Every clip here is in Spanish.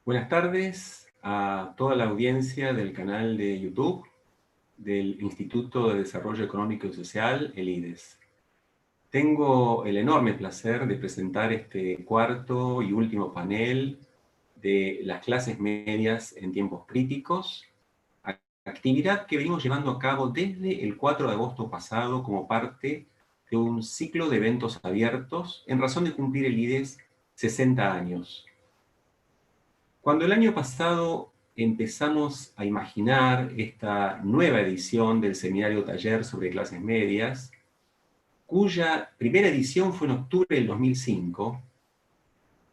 Buenas tardes a toda la audiencia del canal de YouTube del Instituto de Desarrollo Económico y Social, el IDES. Tengo el enorme placer de presentar este cuarto y último panel de las clases medias en tiempos críticos, actividad que venimos llevando a cabo desde el 4 de agosto pasado como parte de un ciclo de eventos abiertos en razón de cumplir el IDES 60 años. Cuando el año pasado empezamos a imaginar esta nueva edición del seminario taller sobre clases medias, cuya primera edición fue en octubre del 2005,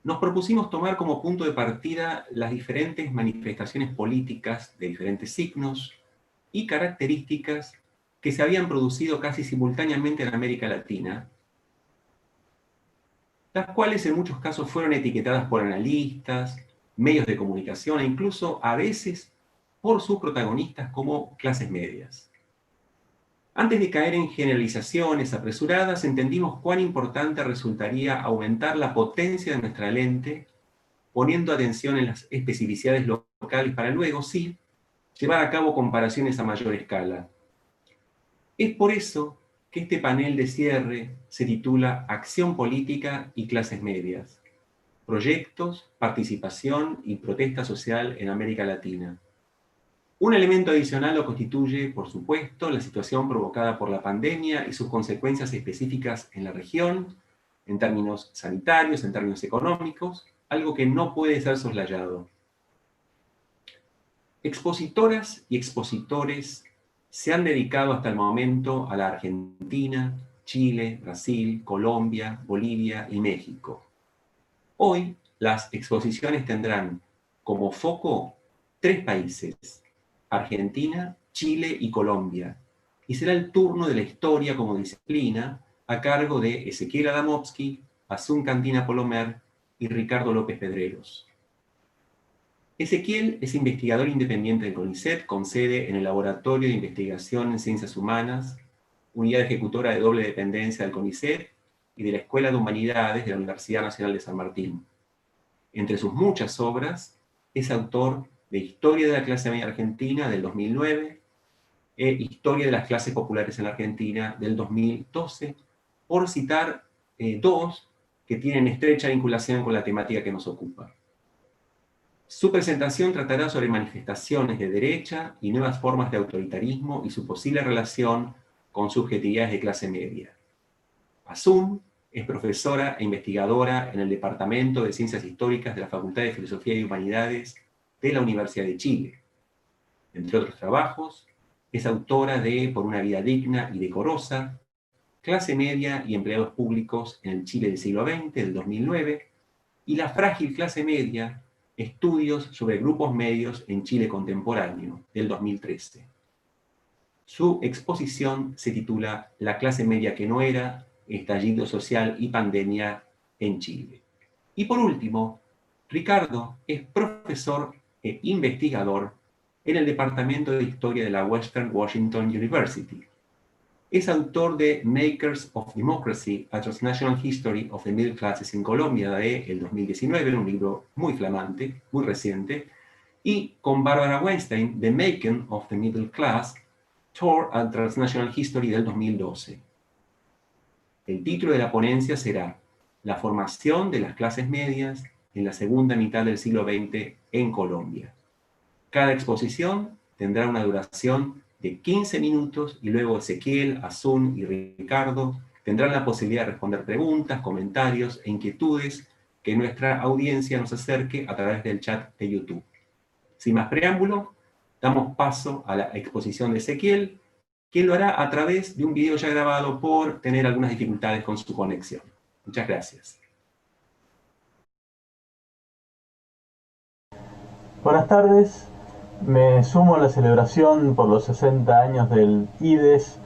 nos propusimos tomar como punto de partida las diferentes manifestaciones políticas de diferentes signos y características que se habían producido casi simultáneamente en América Latina, las cuales en muchos casos fueron etiquetadas por analistas, medios de comunicación e incluso a veces por sus protagonistas como clases medias. Antes de caer en generalizaciones apresuradas, entendimos cuán importante resultaría aumentar la potencia de nuestra lente, poniendo atención en las especificidades locales para luego, sí, llevar a cabo comparaciones a mayor escala. Es por eso que este panel de cierre se titula Acción Política y Clases Medias, proyectos, participación y protesta social en América Latina. Un elemento adicional lo constituye, por supuesto, la situación provocada por la pandemia y sus consecuencias específicas en la región, en términos sanitarios, en términos económicos, algo que no puede ser soslayado. Expositoras y expositores se han dedicado hasta el momento a la Argentina, Chile, Brasil, Colombia, Bolivia y México. Hoy, las exposiciones tendrán como foco 3 países, Argentina, Chile y Colombia, y será el turno de la historia como disciplina a cargo de Ezequiel Adamovsky, Asun Cantina Polomer y Ricardo López Pedreros. Ezequiel es investigador independiente del CONICET, con sede en el Laboratorio de Investigación en Ciencias Humanas, unidad ejecutora de doble dependencia del CONICET y de la Escuela de Humanidades de la Universidad Nacional de San Martín. Entre sus muchas obras, es autor de Historia de la clase media argentina del 2009 e Historia de las clases populares en la Argentina del 2012, por citar dos que tienen estrecha vinculación con la temática que nos ocupa. Su presentación tratará sobre manifestaciones de derecha y nuevas formas de autoritarismo y su posible relación con subjetividades de clase media. Asun es profesora e investigadora en el Departamento de Ciencias Históricas de la Facultad de Filosofía y Humanidades de la Universidad de Chile. Entre otros trabajos, es autora de Por una vida digna y decorosa, Clase media y empleados públicos en el Chile del siglo XX, del 2009, y La frágil clase media, estudios sobre grupos medios en Chile contemporáneo, del 2013. Su exposición se titula La clase media que no era, estallido social y pandemia en Chile. Y por último, Ricardo es profesor e investigador en el Departamento de Historia de la Western Washington University. Es autor de Makers of Democracy, A Transnational History of the Middle Classes in Colombia, de el 2019, un libro muy flamante, muy reciente, y con Barbara Weinstein, The Making of the Middle Class, Tour a Transnational History, del 2012. El título de la ponencia será La formación de las clases medias en la segunda mitad del siglo XX en Colombia. Cada exposición tendrá una duración de 15 minutos y luego Ezequiel, Asun y Ricardo tendrán la posibilidad de responder preguntas, comentarios e inquietudes que nuestra audiencia nos acerque a través del chat de YouTube. Sin más preámbulo, damos paso a la exposición de Ezequiel, quien lo hará a través de un video ya grabado por tener algunas dificultades con su conexión. Muchas gracias. Buenas tardes, me sumo a la celebración por los 60 años del IDES,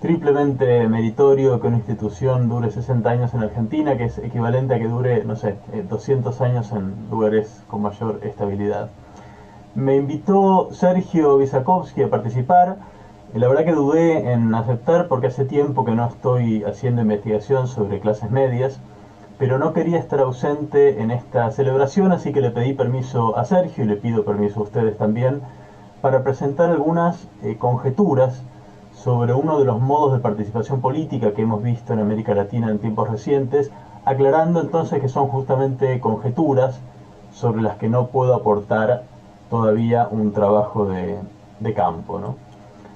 triplemente meritorio que una institución dure 60 años en Argentina, que es equivalente a que dure, no sé, 200 años en lugares con mayor estabilidad. Me invitó Sergio Visakovsky a participar. La verdad que dudé en aceptar porque hace tiempo que no estoy haciendo investigación sobre clases medias, pero no quería estar ausente en esta celebración, así que le pedí permiso a Sergio y le pido permiso a ustedes también para presentar algunas conjeturas sobre uno de los modos de participación política que hemos visto en América Latina en tiempos recientes, aclarando entonces que son justamente conjeturas sobre las que no puedo aportar todavía un trabajo de campo, ¿no?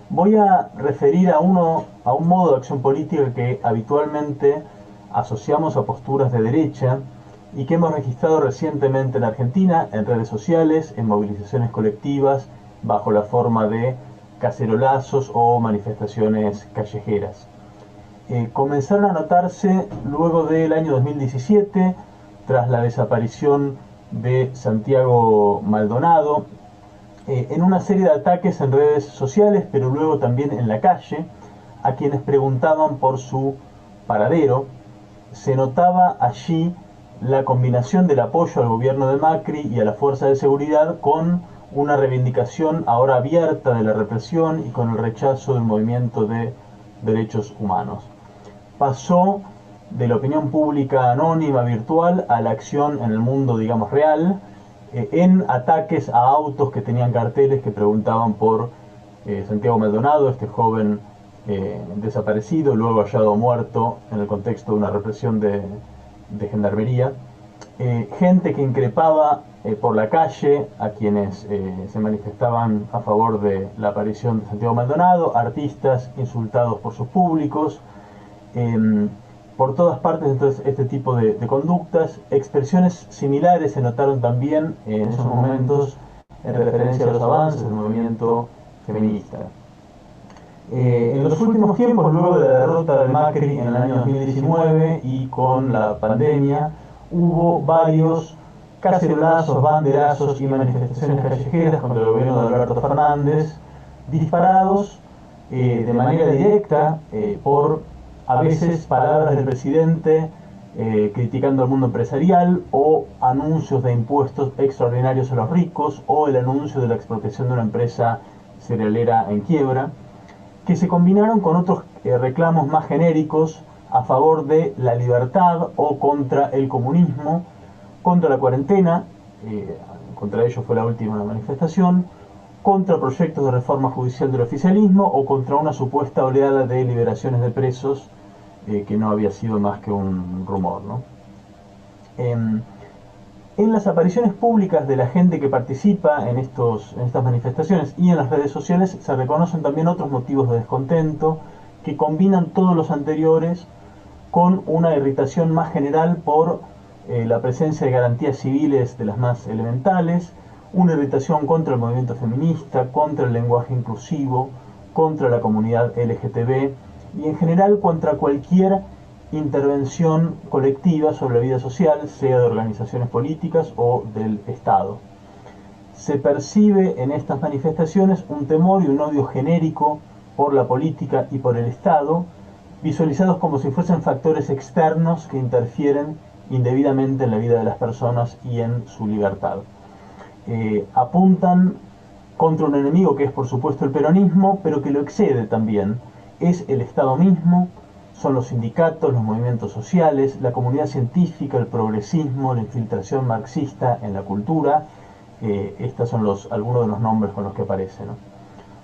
Voy a referir a un modo de acción política que habitualmente asociamos a posturas de derecha y que hemos registrado recientemente en Argentina, en redes sociales, en movilizaciones colectivas, bajo la forma de cacerolazos o manifestaciones callejeras. Comenzaron a notarse luego del año 2017, tras la desaparición de Santiago Maldonado, en una serie de ataques en redes sociales, pero luego también en la calle, a quienes preguntaban por su paradero. Se notaba allí la combinación del apoyo al gobierno de Macri y a la fuerza de seguridad con una reivindicación ahora abierta de la represión y con el rechazo del movimiento de derechos humanos. Pasó de la opinión pública anónima virtual a la acción en el mundo, digamos, real, en ataques a autos que tenían carteles que preguntaban por Santiago Maldonado, este joven desaparecido, luego hallado muerto en el contexto de una represión de gendarmería. Gente que increpaba por la calle a quienes se manifestaban a favor de la aparición de Santiago Maldonado, artistas insultados por sus públicos. Por todas partes, entonces, este tipo de conductas. Expresiones similares se notaron también en esos momentos en referencia a los avances del movimiento feminista. En los últimos tiempos, luego de la derrota de Macri en el año 2019 y con la pandemia, hubo varios cacerolazos, banderazos y manifestaciones callejeras contra el gobierno de Alberto Fernández, disparados de manera directa por a veces palabras del presidente criticando al mundo empresarial, o anuncios de impuestos extraordinarios a los ricos, o el anuncio de la expropiación de una empresa cerealera en quiebra, que se combinaron con otros reclamos más genéricos a favor de la libertad o contra el comunismo, contra la cuarentena, contra ello fue la última manifestación, contra proyectos de reforma judicial del oficialismo o contra una supuesta oleada de liberaciones de presos que no había sido más que un rumor, ¿no? En las apariciones públicas de la gente que participa en estas manifestaciones y en las redes sociales se reconocen también otros motivos de descontento que combinan todos los anteriores con una irritación más general por la presencia de garantías civiles de las más elementales, una irritación contra el movimiento feminista, contra el lenguaje inclusivo, contra la comunidad LGTB y en general contra cualquier intervención colectiva sobre la vida social, sea de organizaciones políticas o del Estado. Se percibe en estas manifestaciones un temor y un odio genérico por la política y por el Estado, visualizados como si fuesen factores externos que interfieren indebidamente en la vida de las personas y en su libertad. Apuntan contra un enemigo que es por supuesto el peronismo, pero que lo excede también. Es el Estado mismo, son los sindicatos, los movimientos sociales, la comunidad científica, el progresismo, la infiltración marxista en la cultura. Estos son algunos de los nombres con los que aparecen, ¿no?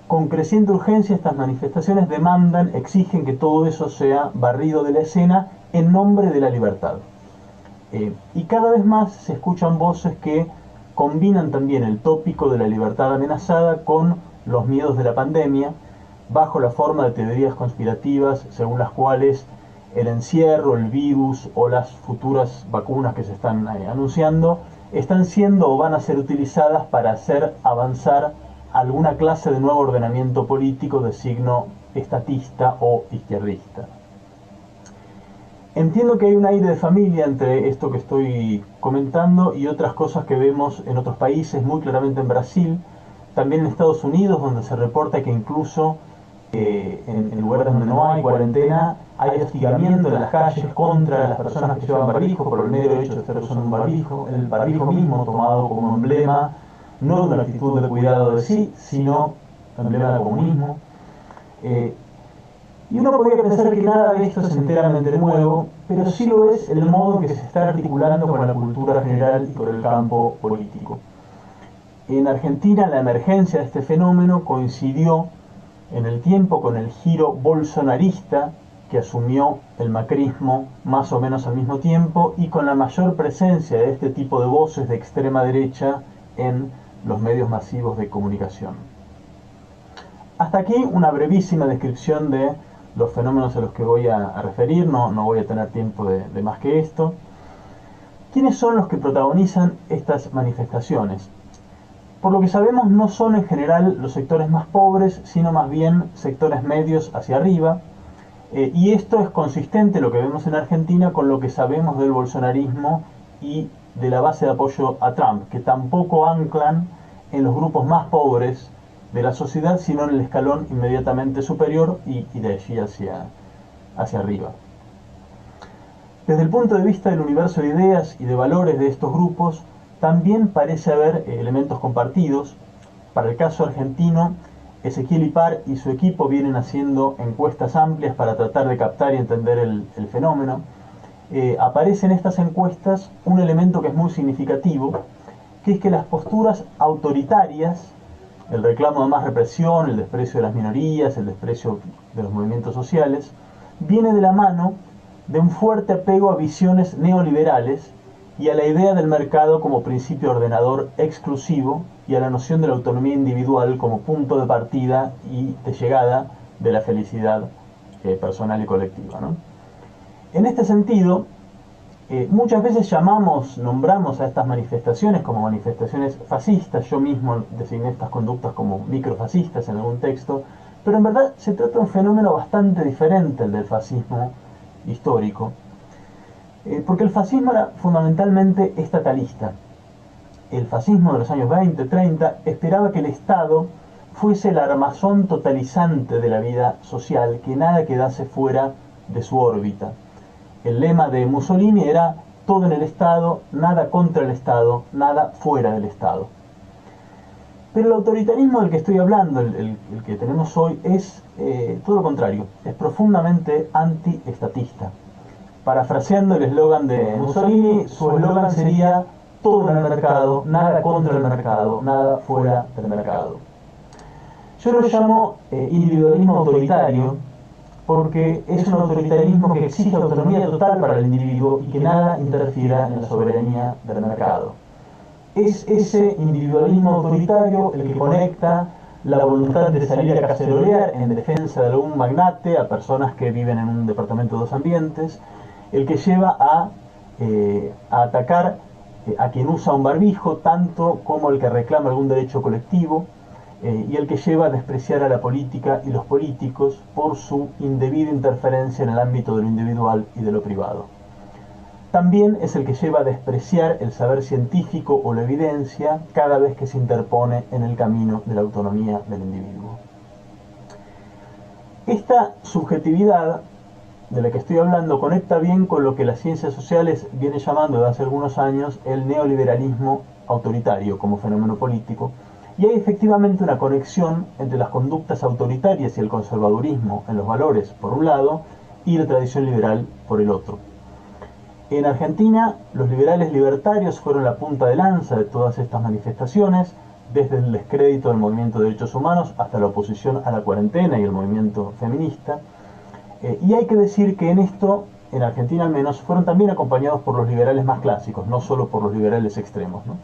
Con creciente urgencia estas manifestaciones demandan, exigen que todo eso sea barrido de la escena en nombre de la libertad. Y cada vez más se escuchan voces que combinan también el tópico de la libertad amenazada con los miedos de la pandemia, bajo la forma de teorías conspirativas según las cuales el encierro, el virus o las futuras vacunas que se están anunciando están siendo o van a ser utilizadas para hacer avanzar alguna clase de nuevo ordenamiento político de signo estatista o izquierdista. Entiendo que hay un aire de familia entre esto que estoy comentando y otras cosas que vemos en otros países, muy claramente en Brasil, también en Estados Unidos, donde se reporta que incluso en lugares donde no hay cuarentena hay hostigamiento en las calles contra las personas que llevan barbijo por el mero hecho de estar usando un barbijo, el barbijo mismo tomado como emblema no de una actitud de cuidado de sí, sino emblema del comunismo. Y uno podría pensar que nada de esto es enteramente nuevo, pero sí lo es el modo en que se está articulando con la cultura general y con el campo político. En Argentina la emergencia de este fenómeno coincidió en el tiempo con el giro bolsonarista que asumió el macrismo más o menos al mismo tiempo y con la mayor presencia de este tipo de voces de extrema derecha en los medios masivos de comunicación. Hasta aquí una brevísima descripción de los fenómenos a los que voy a referir, no voy a tener tiempo de más que esto. ¿Quiénes son los que protagonizan estas manifestaciones? Por lo que sabemos, no son en general los sectores más pobres, sino más bien sectores medios hacia arriba, y esto es consistente, lo que vemos en Argentina, con lo que sabemos del bolsonarismo y de la base de apoyo a Trump, que tampoco anclan en los grupos más pobres de la sociedad, sino en el escalón inmediatamente superior y de allí hacia arriba. Desde el punto de vista del universo de ideas y de valores de estos grupos, también parece haber elementos compartidos. Para el caso argentino, Ezequiel Ipar y su equipo vienen haciendo encuestas amplias para tratar de captar y entender el fenómeno. Aparece en estas encuestas un elemento que es muy significativo, que es que las posturas autoritarias, el reclamo de más represión, el desprecio de las minorías, el desprecio de los movimientos sociales, viene de la mano de un fuerte apego a visiones neoliberales y a la idea del mercado como principio ordenador exclusivo y a la noción de la autonomía individual como punto de partida y de llegada de la felicidad personal y colectiva, ¿no? En este sentido, muchas veces nombramos a estas manifestaciones como manifestaciones fascistas. Yo mismo designé estas conductas como microfascistas en algún texto, pero en verdad se trata de un fenómeno bastante diferente al del fascismo histórico, porque el fascismo era fundamentalmente estatalista. El fascismo de los años 20, 30 esperaba que el Estado fuese el armazón totalizante de la vida social, que nada quedase fuera de su órbita. El lema de Mussolini era todo en el Estado, nada contra el Estado, nada fuera del Estado. Pero el autoritarismo del que estoy hablando, el que tenemos hoy, es todo lo contrario, es profundamente antiestatista. Parafraseando el eslogan de Mussolini, su eslogan sería todo en el mercado, nada contra el mercado, nada fuera del mercado. Yo lo llamo individualismo autoritario porque es un autoritarismo que exige autonomía total para el individuo y que nada interfiera en la soberanía del mercado. Es ese individualismo autoritario el que conecta la voluntad de salir a cacerolear en defensa de algún magnate a personas que viven en un departamento de dos ambientes, el que lleva a atacar a quien usa un barbijo, tanto como el que reclama algún derecho colectivo, y el que lleva a despreciar a la política y los políticos por su indebida interferencia en el ámbito de lo individual y de lo privado. También es el que lleva a despreciar el saber científico o la evidencia cada vez que se interpone en el camino de la autonomía del individuo. Esta subjetividad de la que estoy hablando conecta bien con lo que las ciencias sociales viene llamando desde hace algunos años el neoliberalismo autoritario como fenómeno político, y hay efectivamente una conexión entre las conductas autoritarias y el conservadurismo en los valores por un lado y la tradición liberal por el otro. En Argentina, los liberales libertarios fueron la punta de lanza de todas estas manifestaciones, desde el descrédito del movimiento de derechos humanos hasta la oposición a la cuarentena y el movimiento feminista. Y hay que decir que en esto, en Argentina al menos, fueron también acompañados por los liberales más clásicos, no solo por los liberales extremos, ¿no?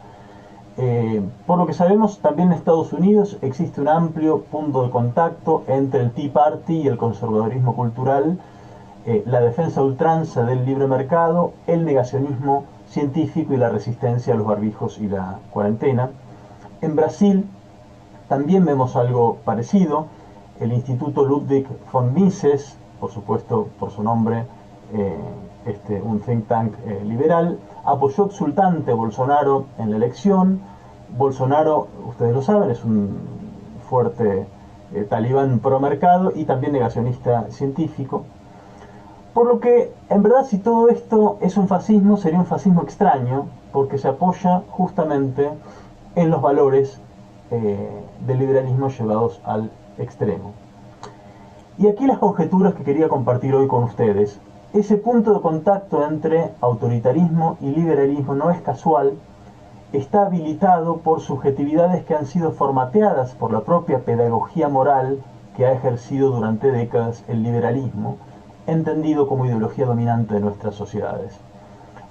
Por lo que sabemos, también en Estados Unidos existe un amplio punto de contacto entre el Tea Party y el conservadurismo cultural, la defensa a ultranza del libre mercado, el negacionismo científico y la resistencia a los barbijos y la cuarentena. En Brasil también vemos algo parecido. El Instituto Ludwig von Mises, por supuesto por su nombre, un think tank liberal, apoyó exultante a Bolsonaro en la elección. Bolsonaro, ustedes lo saben, es un fuerte talibán pro mercado y también negacionista científico. Por lo que, en verdad, si todo esto es un fascismo, sería un fascismo extraño, porque se apoya justamente en los valores del liberalismo llevados al extremo. Y aquí las conjeturas que quería compartir hoy con ustedes. Ese punto de contacto entre autoritarismo y liberalismo no es casual, está habilitado por subjetividades que han sido formateadas por la propia pedagogía moral que ha ejercido durante décadas el liberalismo, entendido como ideología dominante de nuestras sociedades.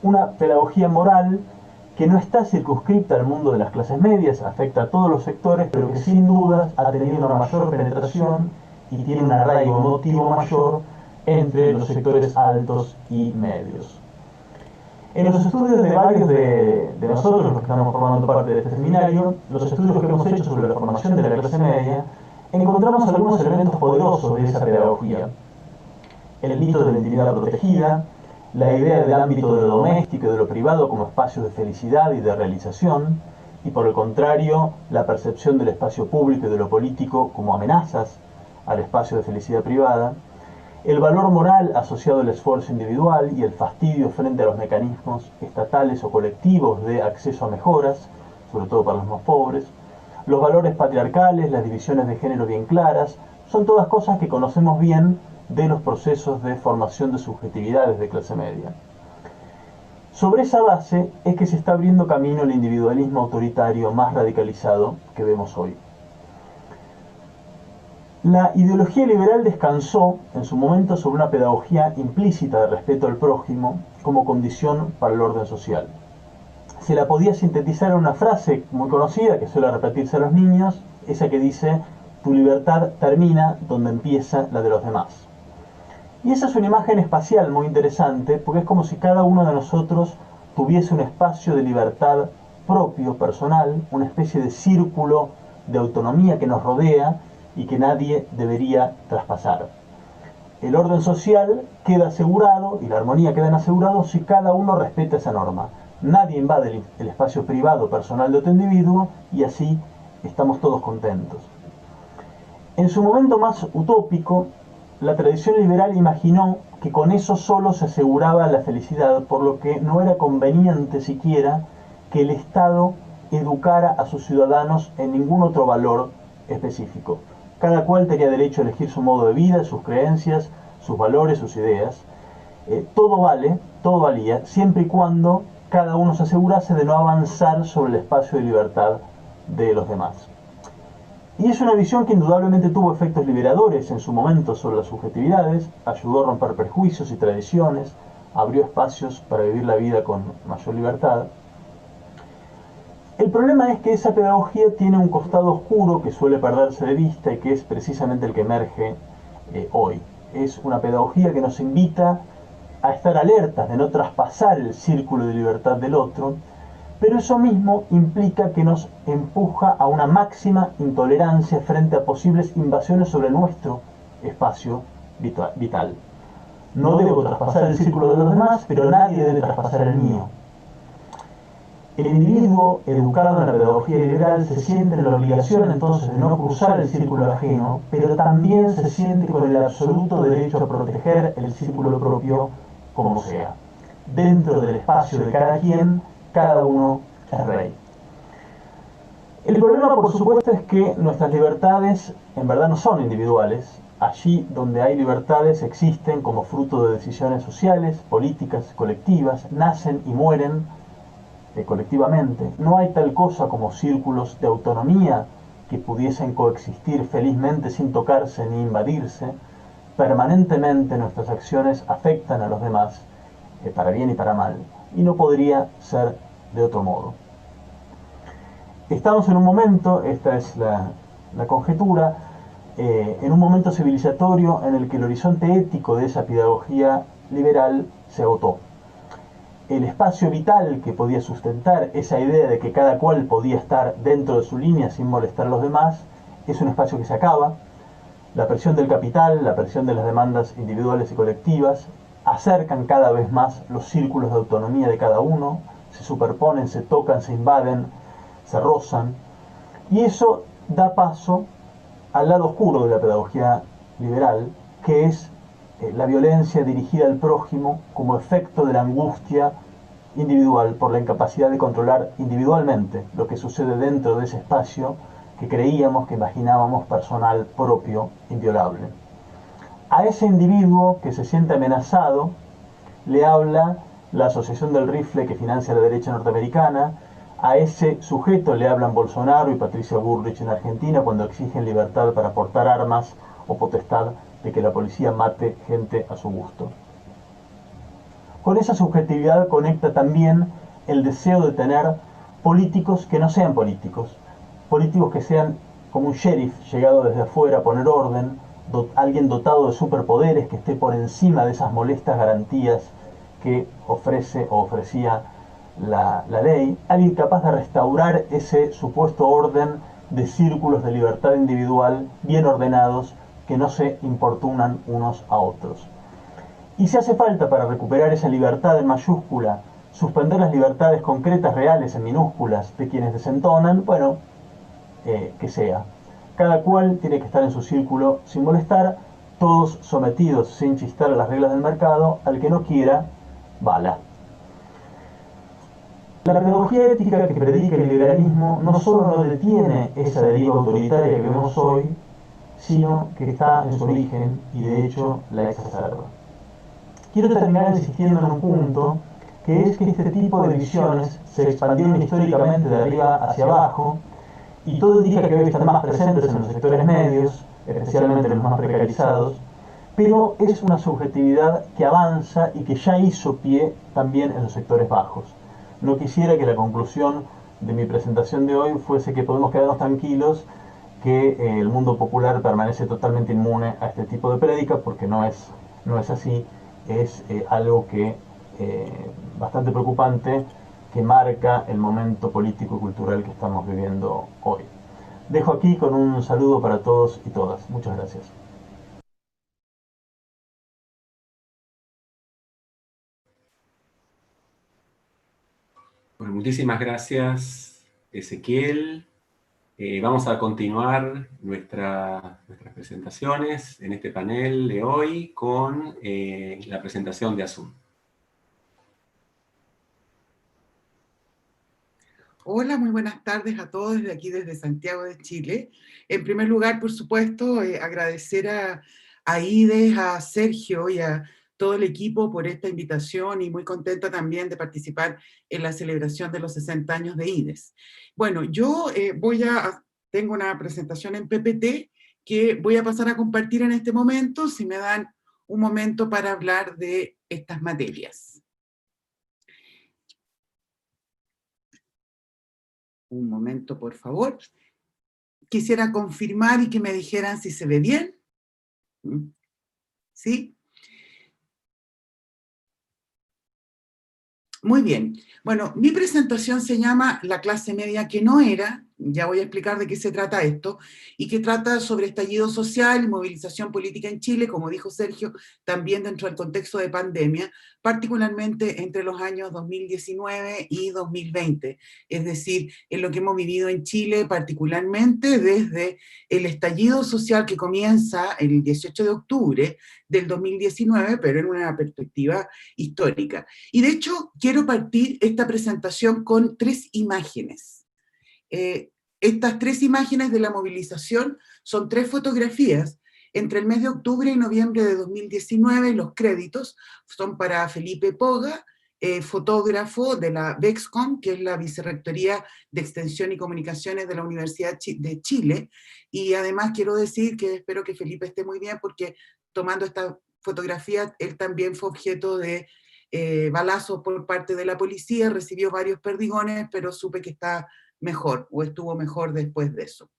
Una pedagogía moral que no está circunscripta al mundo de las clases medias, afecta a todos los sectores, pero que sin dudas ha tenido una mayor penetración y tiene un arraigo emotivo mayor entre los sectores altos y medios. En los estudios de varios de nosotros, los que estamos formando parte de este seminario, los estudios que hemos hecho sobre la formación de la clase media, encontramos algunos elementos poderosos de esa pedagogía. El mito de la intimidad protegida, la idea del ámbito de lo doméstico y de lo privado como espacios de felicidad y de realización, y por el contrario, la percepción del espacio público y de lo político como amenazas al espacio de felicidad privada, el valor moral asociado al esfuerzo individual y el fastidio frente a los mecanismos estatales o colectivos de acceso a mejoras, sobre todo para los más pobres, los valores patriarcales, las divisiones de género bien claras, son todas cosas que conocemos bien de los procesos de formación de subjetividades de clase media. Sobre esa base es que se está abriendo camino el individualismo autoritario más radicalizado que vemos hoy. La ideología liberal descansó en su momento sobre una pedagogía implícita de respeto al prójimo como condición para el orden social. Se la podía sintetizar en una frase muy conocida que suele repetirse a los niños, esa que dice: tu libertad termina donde empieza la de los demás. Y esa es una imagen espacial muy interesante, porque es como si cada uno de nosotros tuviese un espacio de libertad propio, personal, una especie de círculo de autonomía que nos rodea y que nadie debería traspasar. El orden social queda asegurado y la armonía quedan asegurados si cada uno respeta esa norma. Nadie invade el espacio privado personal de otro individuo y así estamos todos contentos. En su momento más utópico, la tradición liberal imaginó que con eso solo se aseguraba la felicidad, por lo que no era conveniente siquiera que el Estado educara a sus ciudadanos en ningún otro valor específico. Cada cual tenía derecho a elegir su modo de vida, sus creencias, sus valores, sus ideas. Todo valía, siempre y cuando cada uno se asegurase de no avanzar sobre el espacio de libertad de los demás. Y es una visión que indudablemente tuvo efectos liberadores en su momento sobre las subjetividades, ayudó a romper prejuicios y tradiciones, abrió espacios para vivir la vida con mayor libertad. El problema es que esa pedagogía tiene un costado oscuro que suele perderse de vista y que es precisamente el que emerge hoy. Es una pedagogía que nos invita a estar alertas de no traspasar el círculo de libertad del otro, pero eso mismo implica que nos empuja a una máxima intolerancia frente a posibles invasiones sobre nuestro espacio vital. No debo traspasar el círculo de los demás, pero nadie debe traspasar el mío. El individuo educado en la pedagogía liberal se siente en la obligación entonces de no cruzar el círculo ajeno, pero también se siente con el absoluto derecho a proteger el círculo propio como sea. Dentro del espacio de cada quien, cada uno es rey. El problema, por supuesto, es que nuestras libertades en verdad no son individuales. Allí donde hay libertades existen como fruto de decisiones sociales, políticas, colectivas, nacen y mueren colectivamente. No hay tal cosa como círculos de autonomía que pudiesen coexistir felizmente sin tocarse ni invadirse. Permanentemente nuestras acciones afectan a los demás, para bien y para mal, y no podría ser de otro modo. Estamos en un momento, esta es la conjetura, en un momento civilizatorio en el que el horizonte ético de esa pedagogía liberal se agotó. El espacio vital que podía sustentar esa idea de que cada cual podía estar dentro de su línea sin molestar a los demás, es un espacio que se acaba. La presión del capital, la presión de las demandas individuales y colectivas, acercan cada vez más los círculos de autonomía de cada uno, se superponen, se tocan, se invaden, se rozan, y eso da paso al lado oscuro de la pedagogía liberal, que es la violencia dirigida al prójimo como efecto de la angustia individual por la incapacidad de controlar individualmente lo que sucede dentro de ese espacio que creíamos, que imaginábamos personal, propio, inviolable. A ese individuo que se siente amenazado le habla la Asociación del Rifle que financia la derecha norteamericana, a ese sujeto le hablan Bolsonaro y Patricia Bullrich en Argentina cuando exigen libertad para portar armas o potestad de que la policía mate gente a su gusto. Con esa subjetividad conecta también el deseo de tener políticos que no sean políticos, políticos que sean como un sheriff llegado desde afuera a poner orden, alguien dotado de superpoderes que esté por encima de esas molestas garantías que ofrece o ofrecía la ley, alguien capaz de restaurar ese supuesto orden de círculos de libertad individual bien ordenados que no se importunan unos a otros. Y si hace falta para recuperar esa libertad en mayúscula, suspender las libertades concretas reales en minúsculas de quienes desentonan, bueno, que sea. Cada cual tiene que estar en su círculo sin molestar, todos sometidos sin chistar a las reglas del mercado, al que no quiera, bala. La pedagogía ética que predica el liberalismo no solo no detiene esa deriva autoritaria que vemos hoy, sino que está en su origen y de hecho la exacerba. Quiero terminar insistiendo en un punto, que es que este tipo de visiones se expandieron históricamente de arriba hacia abajo, y todo indica que hoy están más presentes en los sectores medios, especialmente los más precarizados, pero es una subjetividad que avanza y que ya hizo pie también en los sectores bajos. No quisiera que la conclusión de mi presentación de hoy fuese que podemos quedarnos tranquilos, que el mundo popular permanece totalmente inmune a este tipo de prédicas, porque no es así. Es algo que bastante preocupante, que marca el momento político y cultural que estamos viviendo hoy. Dejo aquí con un saludo para todos y todas. Muchas gracias. Bueno, muchísimas gracias, Ezequiel. Vamos a continuar nuestras presentaciones en este panel de hoy con la presentación de Asun. Hola, muy buenas tardes a todos desde aquí, desde Santiago de Chile. En primer lugar, por supuesto, agradecer a IDES, a Sergio y a todo el equipo por esta invitación y muy contenta también de participar en la celebración de los 60 años de IDES. Bueno, yo tengo una presentación en PPT que voy a pasar a compartir en este momento, si me dan un momento para hablar de estas materias. Un momento, por favor. Quisiera confirmar y que me dijeran si se ve bien. ¿Sí? Muy bien. Bueno, mi presentación se llama La clase media que no era, ya voy a explicar de qué se trata esto, y que trata sobre estallido social y movilización política en Chile, como dijo Sergio, también dentro del contexto de pandemia, particularmente entre los años 2019 y 2020, es decir, en lo que hemos vivido en Chile, particularmente desde el estallido social que comienza el 18 de octubre del 2019, pero en una perspectiva histórica. Y de hecho, quiero partir esta presentación con 3 imágenes. Estas 3 imágenes de la movilización son 3 fotografías entre el mes de octubre y noviembre de 2019. Los créditos son para Felipe Poga, fotógrafo de la VEXCOM, que es la Vicerrectoría de Extensión y Comunicaciones de la Universidad de Chile, y además quiero decir que espero que Felipe esté muy bien, porque tomando esta fotografía, él también fue objeto de balazos por parte de la policía, recibió varios perdigones, pero supe que está mejor, o estuvo mejor después de eso.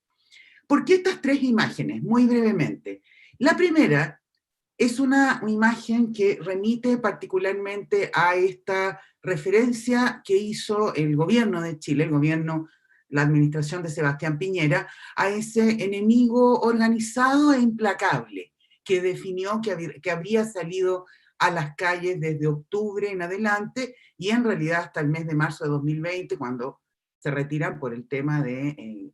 ¿Por qué estas 3 imágenes? Muy brevemente. La primera es una imagen que remite particularmente a esta referencia que hizo el gobierno de Chile, la administración de Sebastián Piñera, a ese enemigo organizado e implacable que definió que habría salido a las calles desde octubre en adelante y en realidad hasta el mes de marzo de 2020, cuando se retiran por el tema del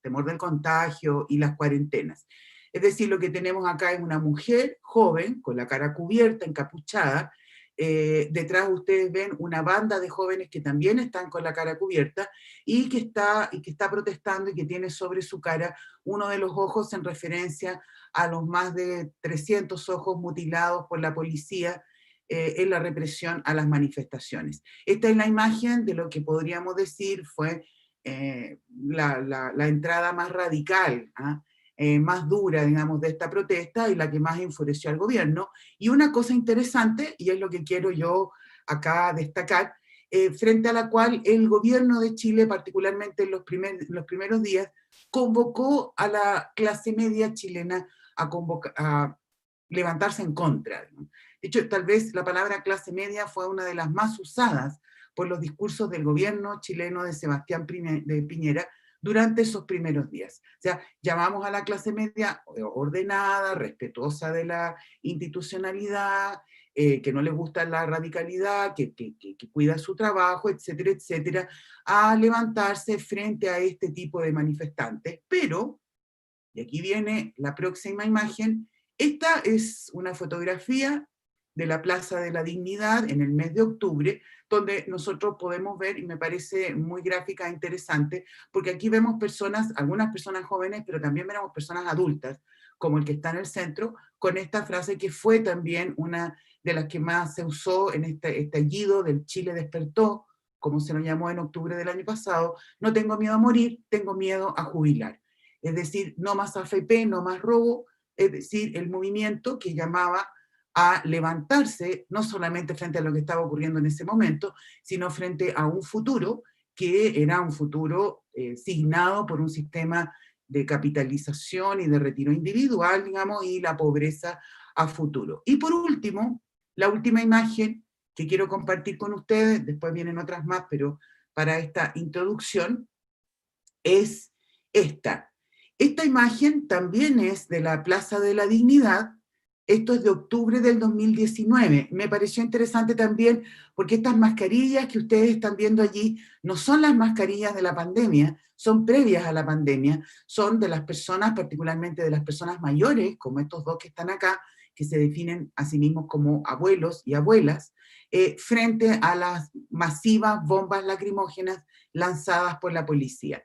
temor del contagio y las cuarentenas. Es decir, lo que tenemos acá es una mujer joven, con la cara cubierta, encapuchada. Detrás ustedes ven una banda de jóvenes que también están con la cara cubierta y que está protestando y que tiene sobre su cara uno de los ojos en referencia a los más de 300 ojos mutilados por la policía en la represión a las manifestaciones. Esta es la imagen de lo que podríamos decir fue la entrada más radical, más dura, digamos, de esta protesta y la que más enfureció al gobierno. Y una cosa interesante, y es lo que quiero yo acá destacar, frente a la cual el gobierno de Chile, particularmente en los primeros días, convocó a la clase media chilena a levantarse en contra. De hecho, tal vez la palabra clase media fue una de las más usadas por los discursos del gobierno chileno de Sebastián de Piñera durante esos primeros días. O sea, llamamos a la clase media ordenada, respetuosa de la institucionalidad, que no le gusta la radicalidad, que cuida su trabajo, etcétera, etcétera, a levantarse frente a este tipo de manifestantes. Pero, y aquí viene la próxima imagen, esta es una fotografía de la Plaza de la Dignidad en el mes de octubre, donde nosotros podemos ver, y me parece muy gráfica e interesante, porque aquí vemos personas, algunas personas jóvenes, pero también vemos personas adultas, como el que está en el centro, con esta frase que fue también una de las que más se usó en este estallido del Chile despertó, como se lo llamó en octubre del año pasado: no tengo miedo a morir, tengo miedo a jubilar. Es decir, no más AFP, no más robo, es decir, el movimiento que llamaba a levantarse, no solamente frente a lo que estaba ocurriendo en ese momento, sino frente a un futuro que era un futuro signado por un sistema de capitalización y de retiro individual, digamos, y la pobreza a futuro. Y por último, la última imagen que quiero compartir con ustedes, después vienen otras más, pero para esta introducción, es esta. Esta imagen también es de la Plaza de la Dignidad. Esto es de octubre del 2019. Me pareció interesante también porque estas mascarillas que ustedes están viendo allí no son las mascarillas de la pandemia, son previas a la pandemia, son de las personas, particularmente de las personas mayores, como estos dos que están acá, que se definen a sí mismos como abuelos y abuelas, frente a las masivas bombas lacrimógenas lanzadas por la policía.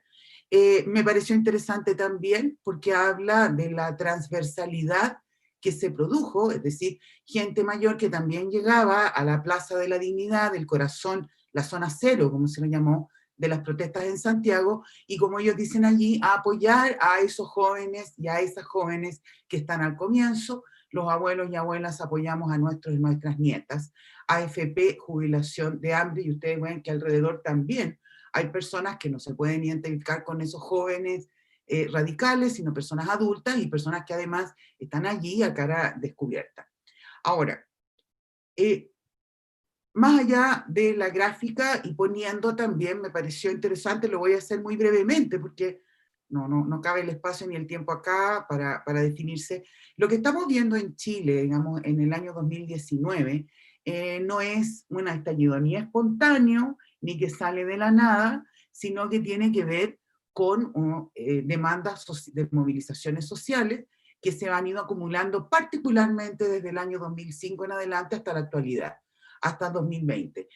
Me pareció interesante también porque habla de la transversalidad que se produjo, es decir, gente mayor que también llegaba a la Plaza de la Dignidad, el corazón, la zona cero, como se lo llamó, de las protestas en Santiago, y como ellos dicen allí, a apoyar a esos jóvenes y a esas jóvenes que están al comienzo. Los abuelos y abuelas apoyamos a nuestros y nuestras nietas. AFP, jubilación de hambre, y ustedes ven que alrededor también hay personas que no se pueden identificar con esos jóvenes radicales, sino personas adultas y personas que además están allí a cara descubierta. Ahora, más allá de la gráfica y poniendo también, me pareció interesante, lo voy a hacer muy brevemente porque no cabe el espacio ni el tiempo acá para definirse. Lo que estamos viendo en Chile, digamos, en el año 2019, no es un estallido ni espontáneo, ni que sale de la nada, sino que tiene que ver con demandas de movilizaciones sociales que se han ido acumulando particularmente desde el año 2005 en adelante hasta la actualidad, hasta 2020.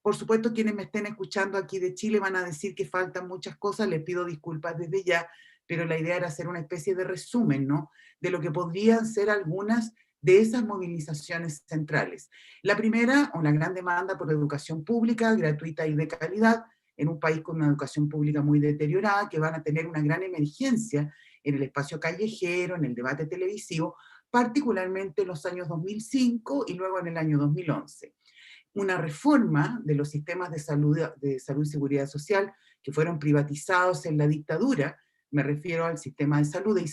Por supuesto, quienes me estén escuchando aquí de Chile van a decir que faltan muchas cosas, les pido disculpas desde ya, pero la idea era hacer una especie de resumen, ¿no?, de lo que podrían ser algunas de esas movilizaciones centrales. La primera, una gran demanda por educación pública, gratuita y de calidad, en un país con una educación pública muy deteriorada, que van a tener una gran emergencia en el espacio callejero, en el debate televisivo, particularmente en los años 2005 y luego en el año 2011. Una reforma de los sistemas de salud y seguridad social que fueron privatizados en la dictadura, me refiero al sistema de salud de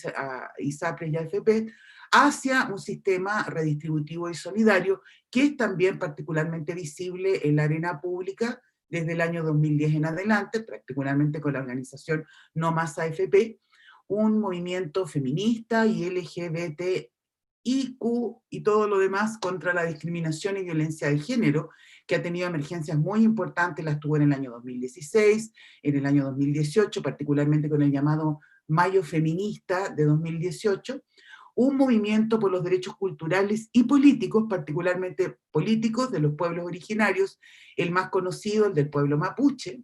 ISAPRE y AFP, hacia un sistema redistributivo y solidario que es también particularmente visible en la arena pública desde el año 2010 en adelante, particularmente con la organización No Más AFP, un movimiento feminista y LGBTIQ y todo lo demás contra la discriminación y violencia de género, que ha tenido emergencias muy importantes, las tuvo en el año 2016, en el año 2018, particularmente con el llamado Mayo Feminista de 2018, un movimiento por los derechos culturales y políticos, particularmente políticos de los pueblos originarios, el más conocido, el del pueblo mapuche,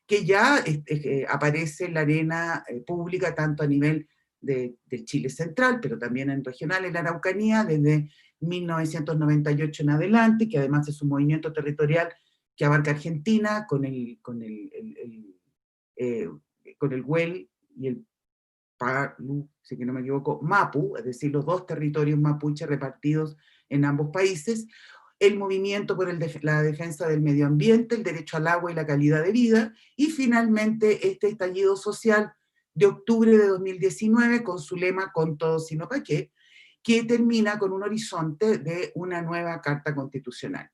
que ya aparece en la arena pública tanto a nivel del Chile central, pero también en regional, en la Araucanía, desde 1998 en adelante, que además es un movimiento territorial que abarca Argentina con el Huel y el Palu, si que no me equivoco, Mapu, es decir, los dos territorios mapuche repartidos en ambos países, el movimiento por la defensa del medio ambiente, el derecho al agua y la calidad de vida, y finalmente este estallido social de octubre de 2019 con su lema "con todo sino pa' qué", que termina con un horizonte de una nueva Carta Constitucional.